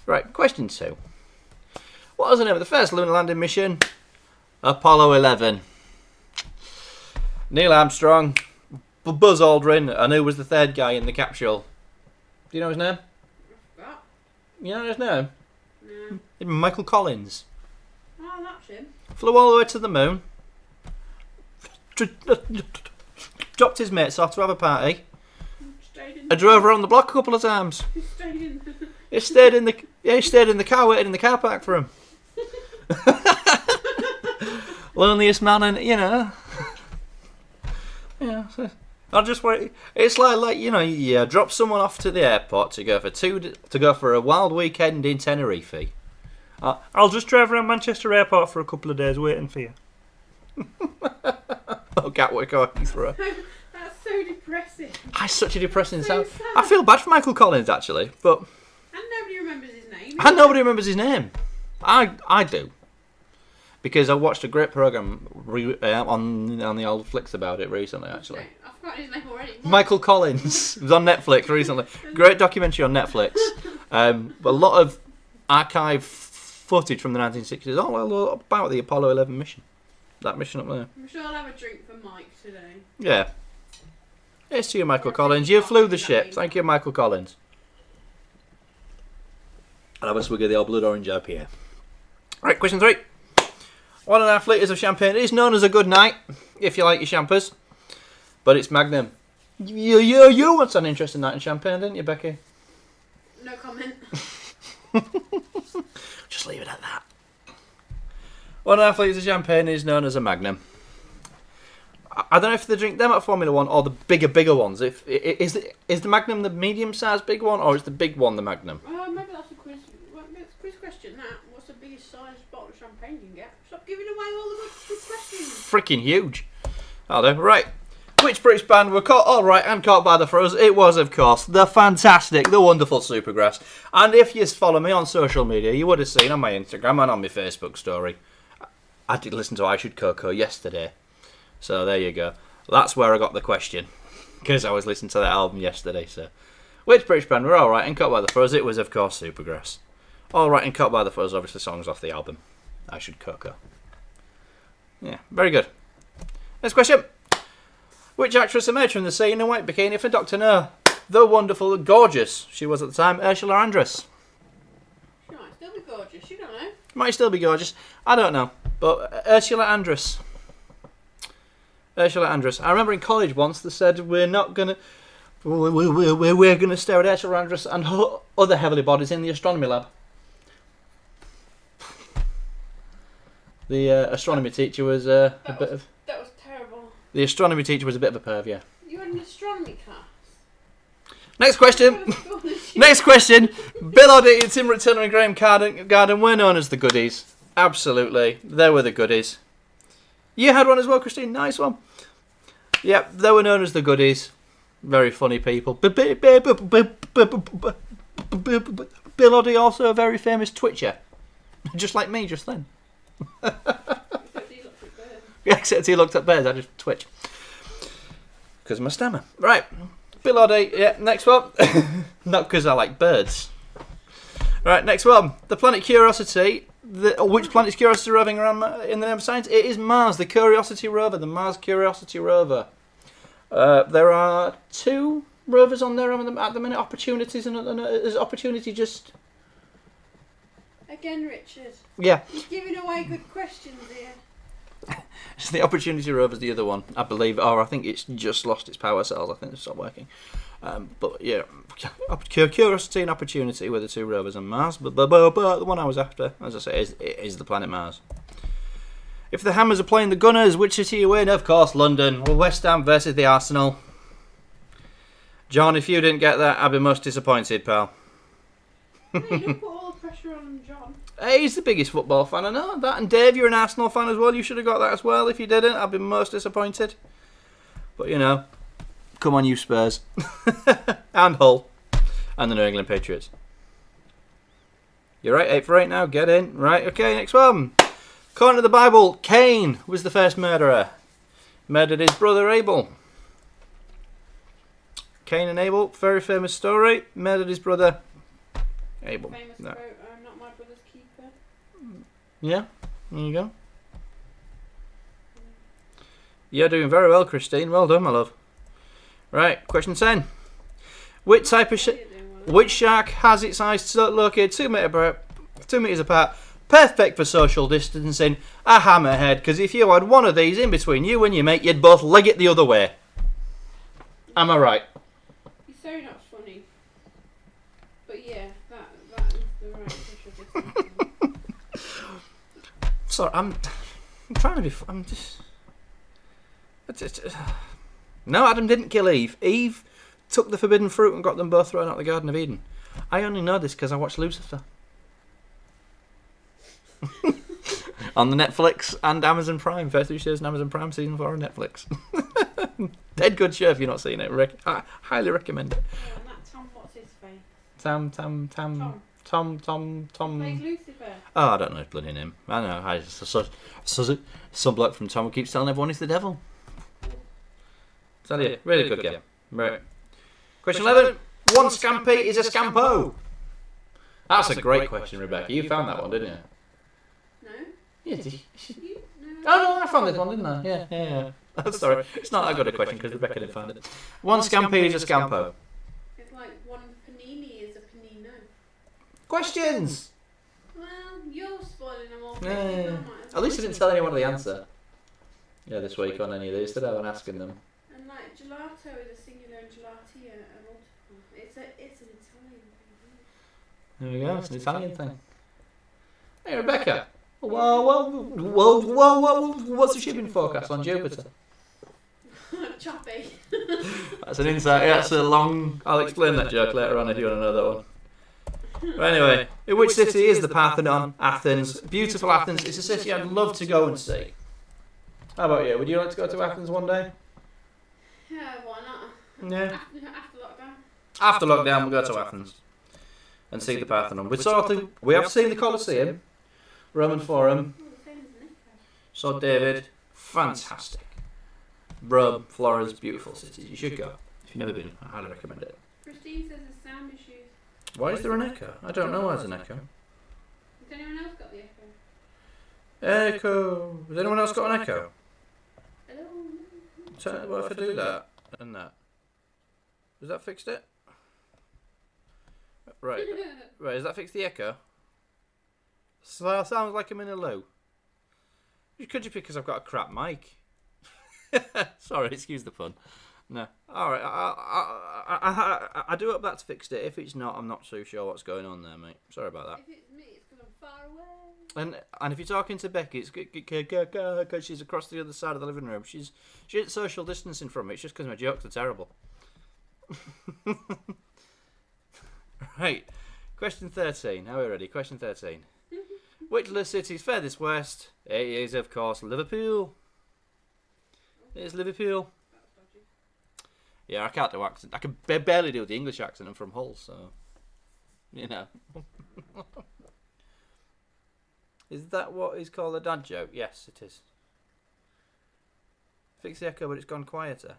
Right, question 2. What was the name of the first lunar landing mission? Apollo 11. Neil Armstrong, Buzz Aldrin, and who was the third guy in the capsule? Do you know his name? What? You know his name? No. Michael Collins. Oh, that's him. Flew all the way to the moon. Dropped his mates off to have a party. I drove around the block a couple of times. He stayed in the car, waiting in the car park for him. Loneliest man, and yeah. So I'll just wait. It's like you drop someone off to the airport to go for a wild weekend in Tenerife. I'll just drive around Manchester Airport for a couple of days waiting for you. Oh, Gatwick or Heathrow. That's so depressing. That's such a depressing So sound. sad. I feel bad for Michael Collins actually, but And nobody remembers his name. and nobody remembers his name. I do. Because I watched a great programme on the old flicks about it recently, actually. No, I've forgotten his name already. Michael Collins. It was on Netflix recently. Great documentary on Netflix. A lot of archive footage from the 1960s. All about the Apollo 11 mission. That mission up there. I'm sure I'll have a drink for Mike today. Yeah. Here's to you, Michael Collins. You flew the ship. Thank you, Michael Collins. I'll have a swig of the old blood orange up here. Right, question 3. 1.5 litres of champagne. It is known as a good night, if you like your champers. But it's Magnum. You once had an interesting night in champagne, didn't you, Becky? No comment. Just leave it at that. 1.5 litres of champagne is known as a Magnum. I don't know if they drink them at Formula 1 or the bigger ones. Is the Magnum the medium-sized big one, or is the big one the Magnum? Maybe that's a quiz. Maybe it's a quiz question. That. What's the biggest size bottle of champagne you can get? Stop giving away all the good questions. Freaking huge. I'll do. Right. Which British band were caught? All right, and caught by the Fuzz. It was, of course, the fantastic, the wonderful Supergrass. And if you follow me on social media, you would have seen on my Instagram and on my Facebook story. I did listen to I Should Coco yesterday. So there you go. That's where I got the question. Because I was listening to that album yesterday. So, which British band were alright and caught by the Fuzz? It was, of course, Supergrass. Alright and caught by the Fuzz, obviously songs off the album I Should Coco. Yeah, very good. Next question. Which actress emerged from the sea in a white bikini for Dr. No? The wonderful, gorgeous, she was at the time, Ursula Andress. She might still be gorgeous, you don't know. Might still be gorgeous. I don't know. But Ursula Andress. Ursula Andress. I remember in college once they said we're going to stare at Ursula Andress and other heavenly bodies in the astronomy lab. The astronomy teacher was That was terrible. The astronomy teacher was a bit of a perv, yeah. You had an astronomy class. Next question. Next question. Bill Oddie and Brooke-Taylor and Graeme Garden were known as the goodies. Absolutely. They were the goodies. You had one as well, Christine. Nice one. Yep, they were known as the goodies. Very funny people. Bill Oddie, also a very famous twitcher. Just like me just then. Except he looked at birds. I just twitch. Because of my stammer. Right. Bill Oddie. Yeah, next one. Not because I like birds. Right, next one. The planet Curiosity. Which planet is Curiosity roving around in the name of science? It is Mars, the Curiosity rover, the Mars Curiosity rover. There are 2 rovers on there at the minute. Opportunities, and is Opportunity just... Again, Richard. Yeah. You're giving away good questions here. It's the Opportunity rover's the other one, I believe. Or I think it's just lost its power cells. I think it's stopped working. But yeah, Curiosity and Opportunity were the 2 rovers on Mars. But the one I was after, as I say, is the planet Mars. If the Hammers are playing the Gunners, which city you win? Of course, London. Well, West Ham versus the Arsenal. John, if you didn't get that, I'd be most disappointed, pal. No, you don't put all the pressure on John. Hey, he's the biggest football fan I know. That, and Dave, you're an Arsenal fan as well. You should have got that as well. If you didn't, I'd be most disappointed. But you know, come on, you Spurs. And Hull. And the New England Patriots. You're right, 8 for 8 now. Get in. Right, okay, next one. According to the Bible, Cain was the first murderer. Murdered his brother Abel. Cain and Abel, very famous story. Murdered his brother Abel. Famous quote, I'm not my brother's keeper. Yeah, there you go. You're doing very well, Christine. Well done, my love. Right, question 10. Which shark has its eyes located 2 metres apart, perfect for social distancing? A hammerhead, because if you had one of these in between you and your mate, you'd both leg it the other way. Am I right? You're so not funny. But yeah, that is the right social distancing. Sorry, I'm trying to be... No, Adam didn't kill Eve. Eve took the forbidden fruit and got them both thrown out of the Garden of Eden. I only know this because I watched Lucifer. On the Netflix and Amazon Prime. First 2 shows on Amazon Prime, season 4 on Netflix. Dead good show if you've not seen it. I highly recommend it. Yeah, and that Tom, what's his face? Tom. Plays Lucifer. Oh, I don't know his bloody name. I know. Some bloke from Tom who keeps telling everyone he's the devil. Tell you, really good game. Right. Question 11. One Scampi is a Scampo. That's a great question, Rebecca. You found that one, didn't you? No? Yeah, did you? No. Oh, no, I found this one, didn't I? Yeah. Oh, sorry. It's not that good a question because Rebecca didn't find it. One Scampi is a Scampo. It's like one panini is a panino. Questions! Well, you're spoiling them all. Yeah. At least I didn't tell anyone the answer. Yeah, this week on any of these today when asking them. And like gelato is a singular and gelatia a multiple. It's an Italian thing. There we go. It's an Italian thing. Hey, Rebecca. What's the shipping forecast on Jupiter? Choppy. That's an insight. Yeah, that's a long. I'll explain that joke later on if you want to know that one. But anyway, in which city is the Parthenon? Athens. Beautiful Athens. It's a city I'd love to go and see. How about you? Would you like to go to Athens one day? Yeah, why not? Yeah. After lockdown. After lockdown, we'll go to Athens and see the Parthenon. We have seen the Colosseum, Roman Forum, saw David. Fantastic. Rome, Florence, beautiful cities. You should go. If you've never been, I highly recommend it. Christine says there's sound issues. Why is there an echo? I don't know why there's an echo. Has anyone else got the echo? Echo. Has anyone else got an echo? Hello? What if I do that and that? Has that fixed it? Right. Right, has that fixed the echo? So sounds like I'm in a loo. Could you because I've got a crap mic? Sorry, excuse the pun. No. Alright, I do hope that's fixed it. If it's not, I'm not too sure what's going on there, mate. Sorry about that. If it's me, it's because I'm far away. And if you're talking to Becky, it's because she's across the other side of the living room. She's social distancing from me. It's just because my jokes are terrible. Right. Question 13. Are we ready? Question 13. Which of the cities furthest west? It is, of course, Liverpool. It is Liverpool. Yeah, I can't do accent. I can barely do the English accent. I'm from Hull, so you know. Is that what is called a dad joke? Yes, it is. Fix the echo, but it's gone quieter.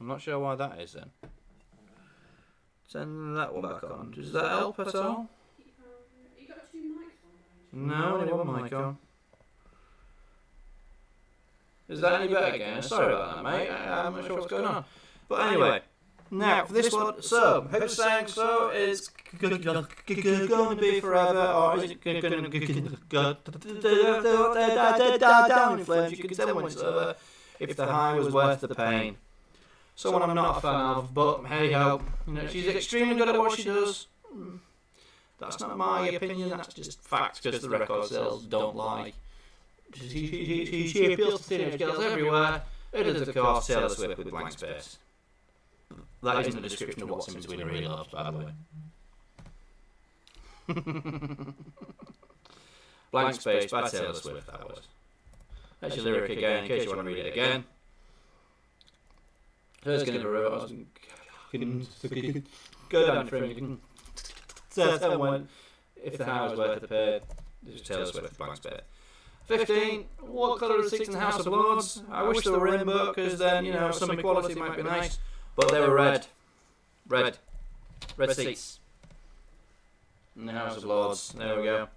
I'm not sure why that is then. Turn that one back on. Does that help at all? You got 2 mics on? No, only one mic on. Is that any better again? Sorry about that, mate. I'm not sure what's going on. But anyway, now for this one. So, who's saying so? Is going to be forever, or is it going to go down in flames? You can tell when it's over if the high was worth the pain. Someone I'm not a fan of, but hey ho, you know, she's extremely good at what she does. That's not my opinion. That's just fact because the record sales don't lie. She appeals to teenage girls everywhere. It is, of course, Taylor Swift with blank space. That isn't a description of what's in between her earlobes, by the way. Blank space by Taylor Swift, that was. That's your lyric again, in case you want to read it again. First going to go down for him. Tell when if the house was worth the pain. This is Taylor Swift, blank space. 15. What colour are the seats in the House of Lords? I wish they were rainbow because then, you know, some equality might be nice. But they were red. Red seats. In the House of Lords. There we go.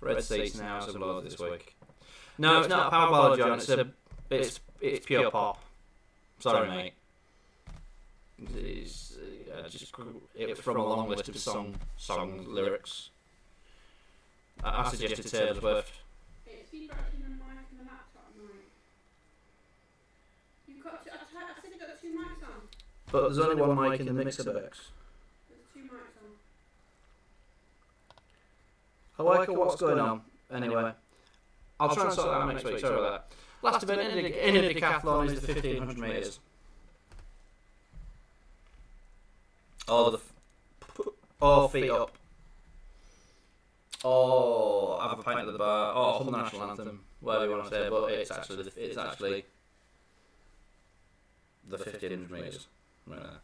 Red seats in the House of Lords this week. No, it's not a power ballad, John. It's pure pop. Sorry, mate. It was from a long list of song lyrics. I suggested Taylor Swift. It's feedback in the mic and the laptop, mate. I said you've got 2 mics on. But there's only one mic in the mixer box. There's 2 mics on. I like what's going on. Anyway, I'll try and sort that out next week. Sorry about that. Last event in a decathlon is the 1500 metres. Or feet up. Or have a pint at the bar. Or hum the national anthem. Whatever you want to say, but it's actually the 1500 metres. Right there.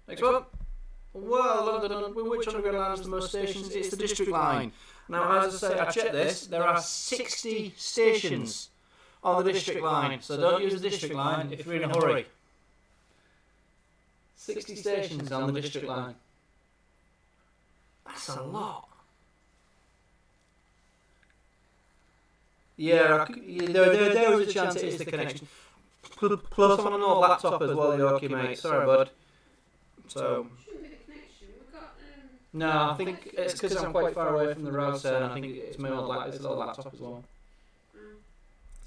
Next one. Well, London, which underground line has the most stations? It's the District Line. Now, as I say, I checked this. There are 60 stations on the District Line, so don't use the District Line if you're in a hurry. 60 stations on the District Line. That's a lot. Yeah, there is a chance it is the connection. Plus, I'm on an old laptop as well, Yorkie, mate. Sorry, bud. So. No, I think it's because I'm quite far away from the router, and I think it's my old laptop as well.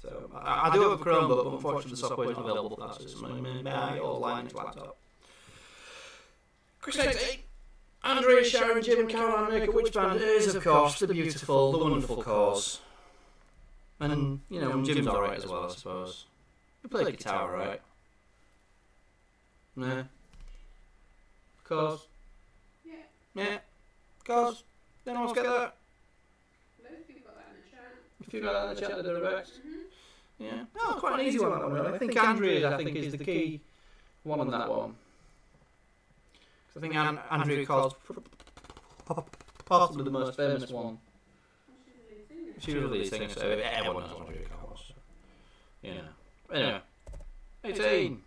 So I do have a Chromebook, but unfortunately the software isn't available for that, so it's my old Linux laptop. Chris 8, Andrea, Sharon, Jim and Caroline make a which band is, of course, the beautiful, the wonderful Cause. And, you know, Jim's alright as well, I suppose. He played guitar, right? Yeah. Cause. Yeah. Cause. Then I'll get that. Loads of people got that in the chat. If you got that in the chat, the direct. Yeah. Oh, quite an easy one, that one, really. I think Andrea, is the key one on that one. I think Andrea Cause possibly the most famous one. She was the lead singer, so everyone knows Andrea Cause. So. Yeah. Anyway. 18.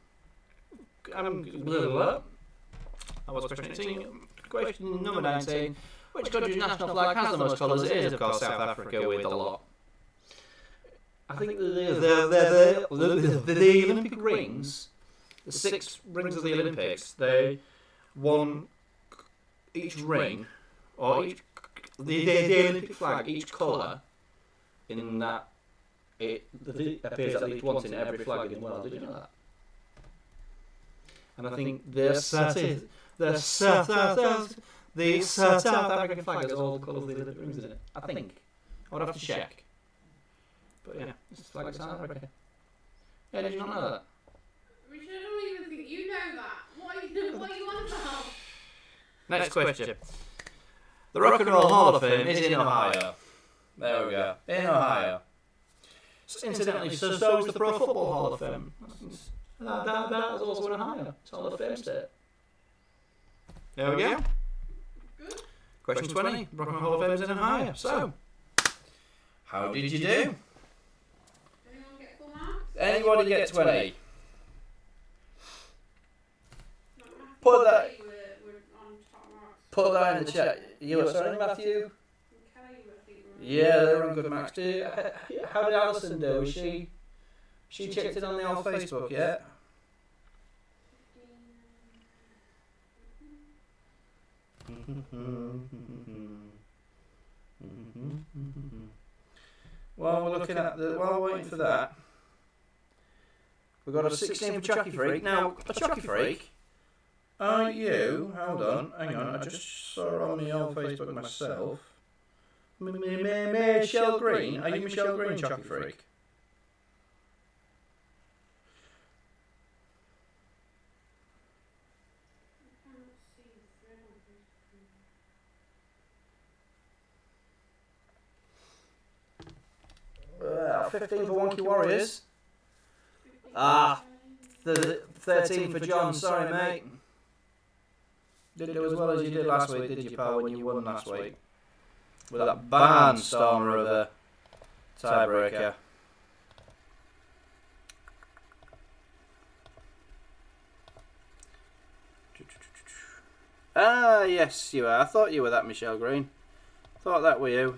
That was question 18. Question number 19. Which country's national flag has the most colours? It is, of course, South Africa with a lot. I think the Olympic rings, the 6 rings of the Olympics, they won each ring, or each the Olympic flag, each colour, in that it appears at least once in every flag in the world. Did you know that? And I think the South African flag has all the colours of the Olympic rings in it. I think. I would have to check. But yeah, this is flag of South Africa. Yeah, did you not know that? Richard, I don't even think you know that. What are you on about? Next question. The Rock and Roll Hall of Fame is in Ohio. There we go. In Ohio. So, incidentally, so is the Pro Football Hall of Fame. That is also in Ohio. It's Hall of Fame state. There we go. Good. Question 20. Rock and Roll Hall of Fame is in Ohio. So, how did you do? Anyone get full marks? Anybody get 20? Put that. We're on top marks. Put that in the chat. You were sorry, Matthew? And Kelly, I think, were on. Yeah, they were on good marks. How did Alison do? Was she checked it on the old Facebook yet? While we're looking at while we're waiting for that, we've got a 16 for Chucky Freak. Now, a Chucky Freak, are you? Hold on, hang on. I just saw it on the old Facebook myself. Michelle Green. Are you Michelle Green, Chucky Freak? I can't see the thread on this. 15 for Wonky Warriors. The 13 for John. Sorry, mate. Didn't do as well as you did last week, did you, pal, when you won last week? With that barnstormer of a tiebreaker. Ah, yes, you are. I thought you were that, Michelle Green. Thought that were you.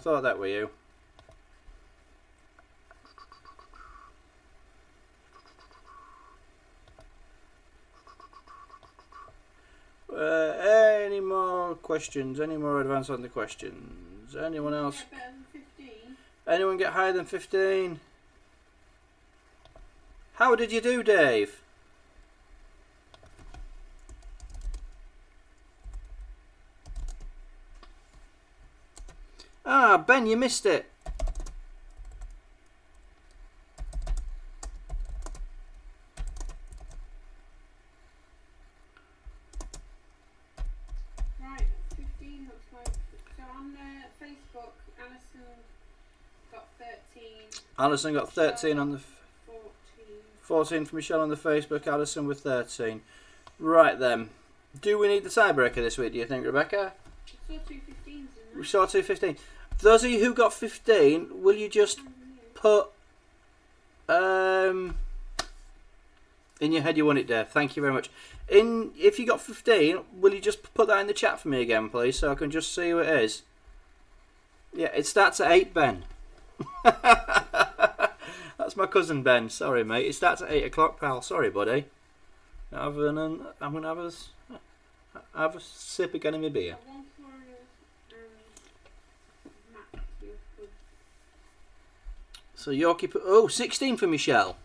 Any more questions? Any more advance on the questions? Anyone else? Get better than 15. Anyone get higher than 15? How did you do, Dave? Ah, Ben, you missed it. Right, 15 looks like. So on Facebook, Alison got 13. Alison got 13 on the 14. 14 for Michelle on the Facebook. Alison with 13. Right then. Do we need the tiebreaker this week, do you think, Rebecca? We saw 2 15s, didn't We we? saw 215. Those of you who got 15, will you just put in your head you won it, Dave? Thank you very much. If you got 15, will you just put that in the chat for me again, please, so I can just see who it is? Yeah, it starts at 8, Ben. That's my cousin Ben. Sorry, mate. It starts at 8 o'clock, pal. Sorry, buddy. I'm gonna have a sip again of my beer. Got one Warriors and Matt. So Yorkie put 16 for Michelle.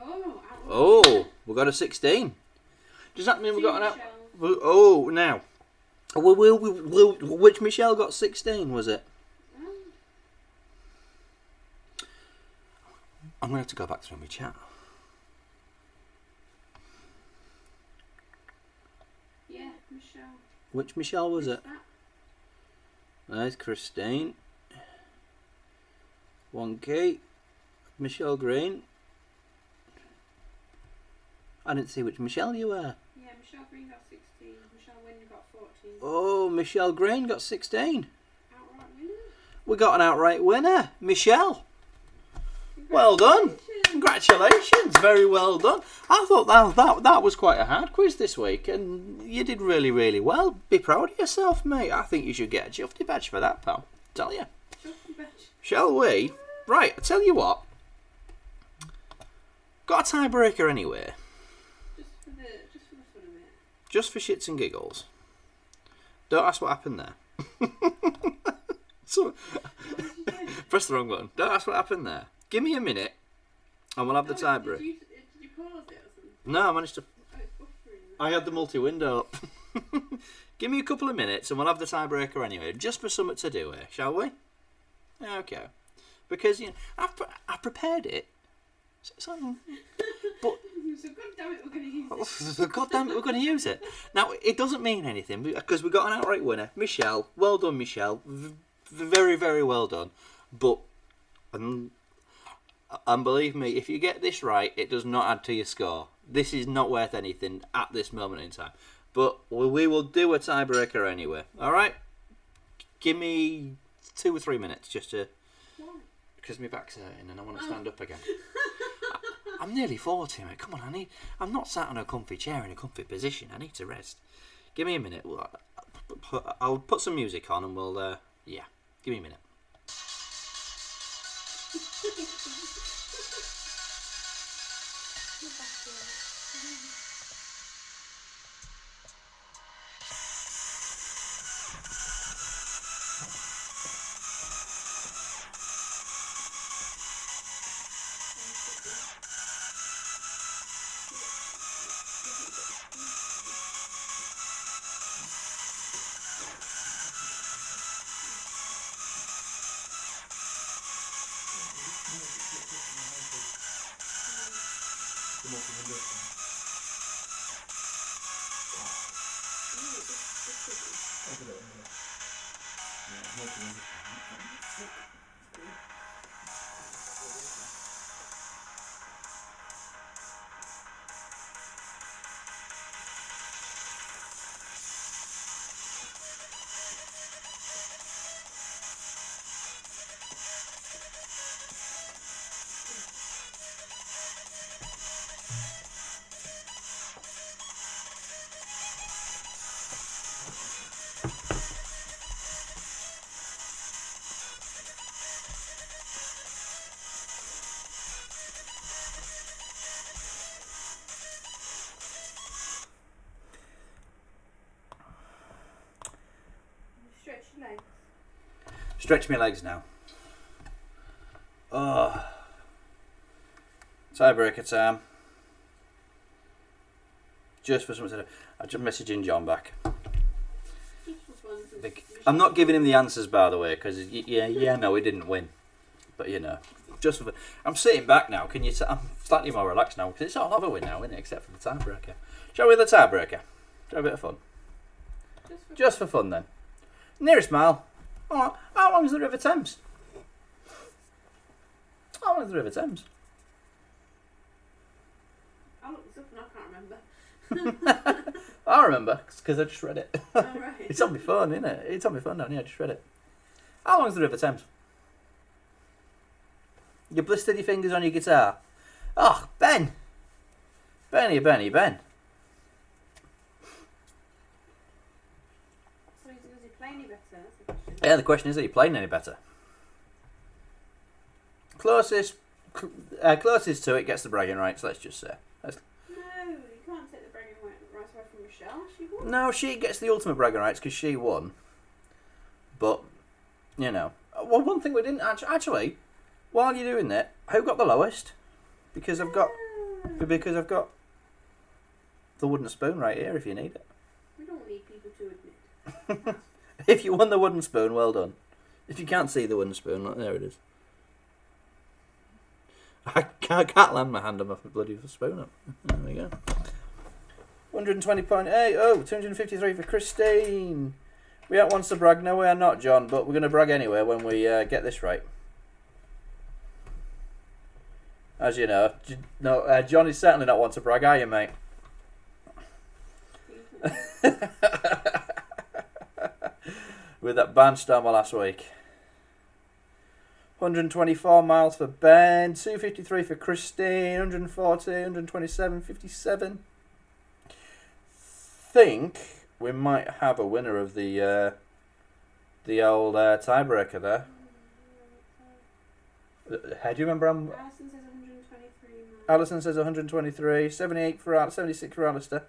Oh, Oh, we got a 16. Does that mean we got an out? Michelle. Oh, now. Which Michelle got 16, was it? I'm going to have to go back through my chat. Yeah, Michelle. Which Michelle was it? That? There's Christine. 1K. Michelle Green. I didn't see which Michelle you were. Yeah, Michelle Green got 16. Michelle Wynne got 14. Oh, Michelle Green got 16. Outright winner. We got an outright winner. Michelle. Well done. Congratulations. Very well done. I thought that was quite a hard quiz this week, and you did really, really well. Be proud of yourself, mate. I think you should get a Juffy badge for that, pal. Tell you. Juffy badge. Shall we? Right, I tell you what. Got a tiebreaker anyway. Just for the fun of it. Just for shits and giggles. Don't ask what happened there. So, press the wrong button. Don't ask what happened there. Give me a minute, and we'll have the tiebreaker. Did you pause it or something? No, I managed to. Oh, it's buffering. I had the multi-window up. Give me a couple of minutes, and we'll have the tiebreaker anyway, just for something to do here, shall we? Okay. Because I've prepared it. But So God damn it, we're going to use it. God damn it, we're going to use it. Now, it doesn't mean anything because we got an outright winner, Michelle. Well done, Michelle. Very, very well done. But, and believe me, if you get this right, it does not add to your score. This is not worth anything at this moment in time. But we will do a tiebreaker anyway. All right? Give me 2 or 3 minutes just to... Why? Because my back's hurting and I want to stand up again. I'm nearly 40, mate. Come on, I'm not sat on a comfy chair in a comfy position. I need to rest. Give me a minute. I'll put some music on and we'll... yeah, give me a minute. Stretch your legs. Stretch my legs now. Oh. Tiebreaker time. Just for something to do. I'm just messaging John back. Just for fun. I'm not giving him the answers, by the way, because no, he didn't win. But just for. I'm sitting back now. Can you? I'm slightly more relaxed now because it's all over with now, isn't it? Except for the tiebreaker. Shall we have the tiebreaker? Have a bit of fun. Just for fun then. Nearest mile. Oh, how long is the River Thames? How long is the River Thames? I looked this up and I can't remember. I remember because I just read it. Oh, right. It's on my phone, isn't it? It's on my phone now. Yeah, I just read it. How long is the River Thames? You blistered your fingers on your guitar. Oh, Ben. Benny. Does he play any better? That's the question. Yeah, the question is, are you playing any better? Closest to it gets the bragging rights, let's just say. No, you can't take the bragging rights away from Michelle. She won. No, she gets the ultimate bragging rights because she won. But, well, one thing we didn't actually, while you're doing that, who got the lowest? Because I've got the wooden spoon right here if you need it. We don't need people to admit. If you won the wooden spoon, well done. If you can't see the wooden spoon, look, there it is. I can't land my hand on my bloody spoon up. There we go. 120.8. Oh, 253 for Christine. We don't want to brag. No, we are not, John, but we're going to brag anyway when we get this right. As you know. No, John is certainly not one to brag, are you, mate? With that barnstormer last week. 124 miles for Ben, 253 for Christine, 140, 127, 57. Think we might have a winner of the old tiebreaker there. How do you remember? Alison says 123. Alison says 123, 78 for 76 for Alistair.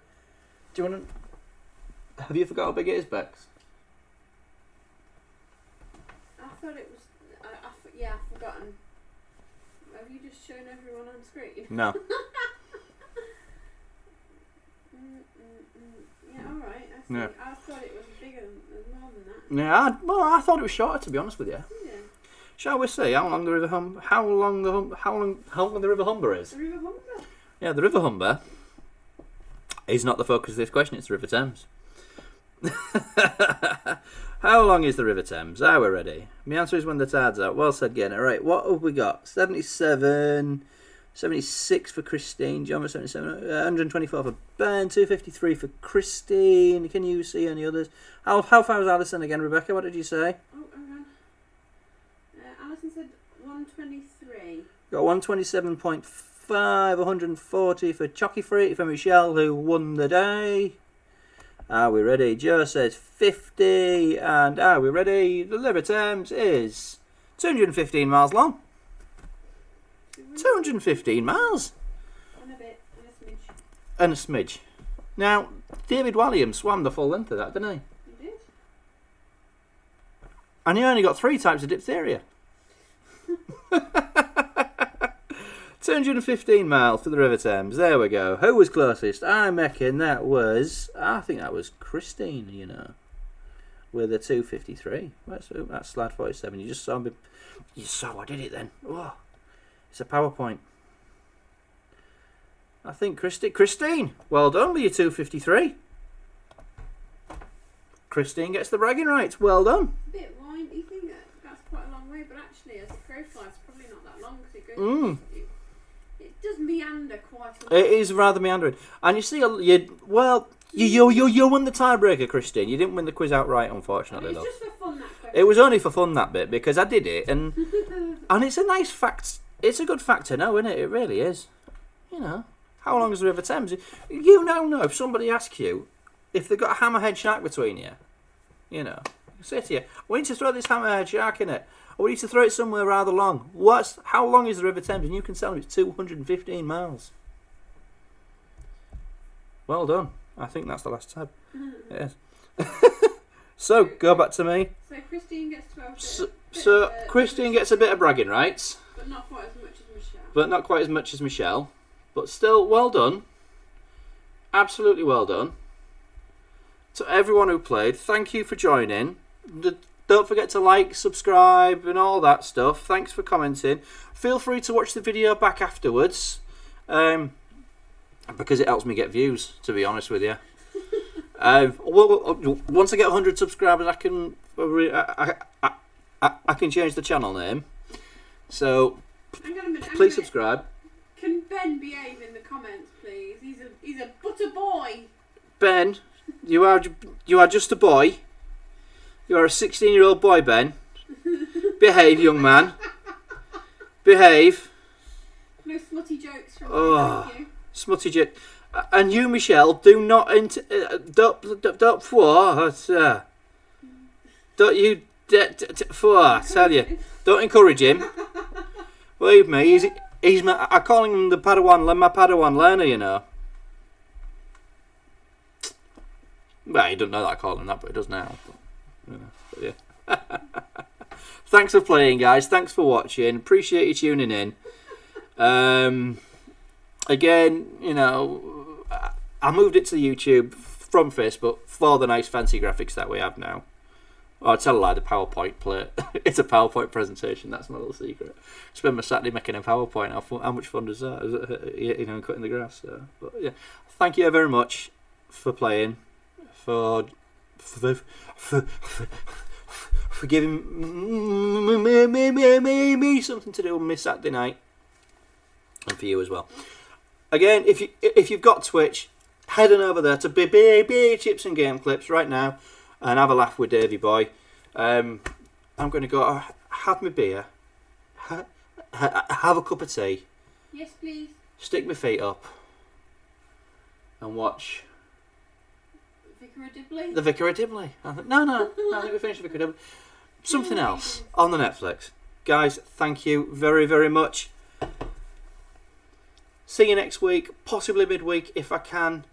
Do you want to? Have you forgot how big it is, Bex? I thought it was. Yeah, I've forgotten. Have you just shown everyone on screen? No. Yeah, alright. Yeah. I thought it was bigger than more than that. Yeah, well, I thought it was shorter, to be honest with you. Yeah. Shall we see how long the River Humber is? The River Humber. Yeah, the River Humber is not the focus of this question. It's the River Thames. How long is the River Thames? Are we ready? My answer is when the tide's out. Well said, Gainer. Right, what have we got? 77, 76 for Christine. John was 77, 124 for Ben, 253 for Christine. Can you see any others? How far was Alison again, Rebecca? What did you say? Oh, hang on. Alison said 123. Got 127.5, 140 for Chocky Freak for Michelle, who won the day. Are we ready? Joe says 50. And are we ready? The River Thames is 215 miles long. 215 miles. And a bit. And a smidge. And a smidge. Now, David Walliams swam the full length of that, didn't he? He did. And he only got 3 types of diphtheria. 215 miles for the River Thames. There we go. Who was closest? I think that was Christine, you know, with a 253. That's slide 47. You just saw me. You saw I did it then. Oh, it's a PowerPoint. I think Christine, well done with your 253. Christine gets the bragging rights. Well done. A bit windy. You think that's quite a long way, but actually, as a crow flies, it's probably not that long because it goes. It does meander quite a lot. It is rather meandering, and you see, you won the tiebreaker, Christine. You didn't win the quiz outright, unfortunately. It's just for fun, that question. It was only for fun, that bit, because I did it, and it's a nice fact. It's a good fact to know, isn't it? It really is. You know, how long is the River Thames? You now know if somebody asks you if they've got a hammerhead shark between you. You know, say to you, we need to throw this hammerhead shark in it. Or we need to throw it somewhere rather long. How long is the River Thames? And you can tell them it's 215 miles. Well done. I think that's the last tab. It is. So, go back to me. So Christine gets 12. So Christine gets a bit of bragging rights. But not quite as much as Michelle. But not quite as much as Michelle. But still, well done. Absolutely well done. To everyone who played, thank you for joining. Don't forget to like, subscribe and all that stuff. Thanks for commenting. Feel free to watch the video back afterwards. Because it helps me get views, to be honest with you. Once I get 100 subscribers, I can change the channel name. So Hang on a minute. please subscribe. Can Ben behave in the comments, please? He's a butter boy. Ben, you are just a boy. You are a 16-year-old boy, Ben. Behave, young man. Behave. No smutty jokes from Oh. thank you. Smutty joke. And you, Michelle, do not don't you tell you, don't encourage him. Believe me, he's I call him my Padawan learner, you know. Well, he doesn't know that I call him that, but he does now. But, you know, but yeah. Thanks for playing, guys. Thanks for watching. Appreciate you tuning in. Again, you know, I moved it to YouTube from Facebook for the nice fancy graphics that we have now. Oh, I'll tell a lie, the PowerPoint plate. It's a PowerPoint presentation. That's my little secret. Spend my Saturday making a PowerPoint. How much fun does that? Is it, you know, cutting the grass. So. But yeah, thank you very much for playing, for giving me something to do on my Saturday night, and for you as well. Again, if you've got Twitch, head on over there to Beer Chips and Game Clips right now. And have a laugh with Davey boy. I'm going to go have my beer, have a cup of tea. Yes, please. Stick my feet up and watch Vicar of Dibley. The Vicar of Dibley. No, I think we finished the Vicar of Dibley. Something else on the Netflix. Guys, thank you very, very much. See you next week, possibly midweek if I can,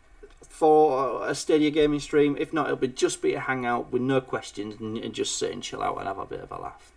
for a Stadia gaming stream. If not, it'll just be a hangout with no questions and just sit and chill out and have a bit of a laugh.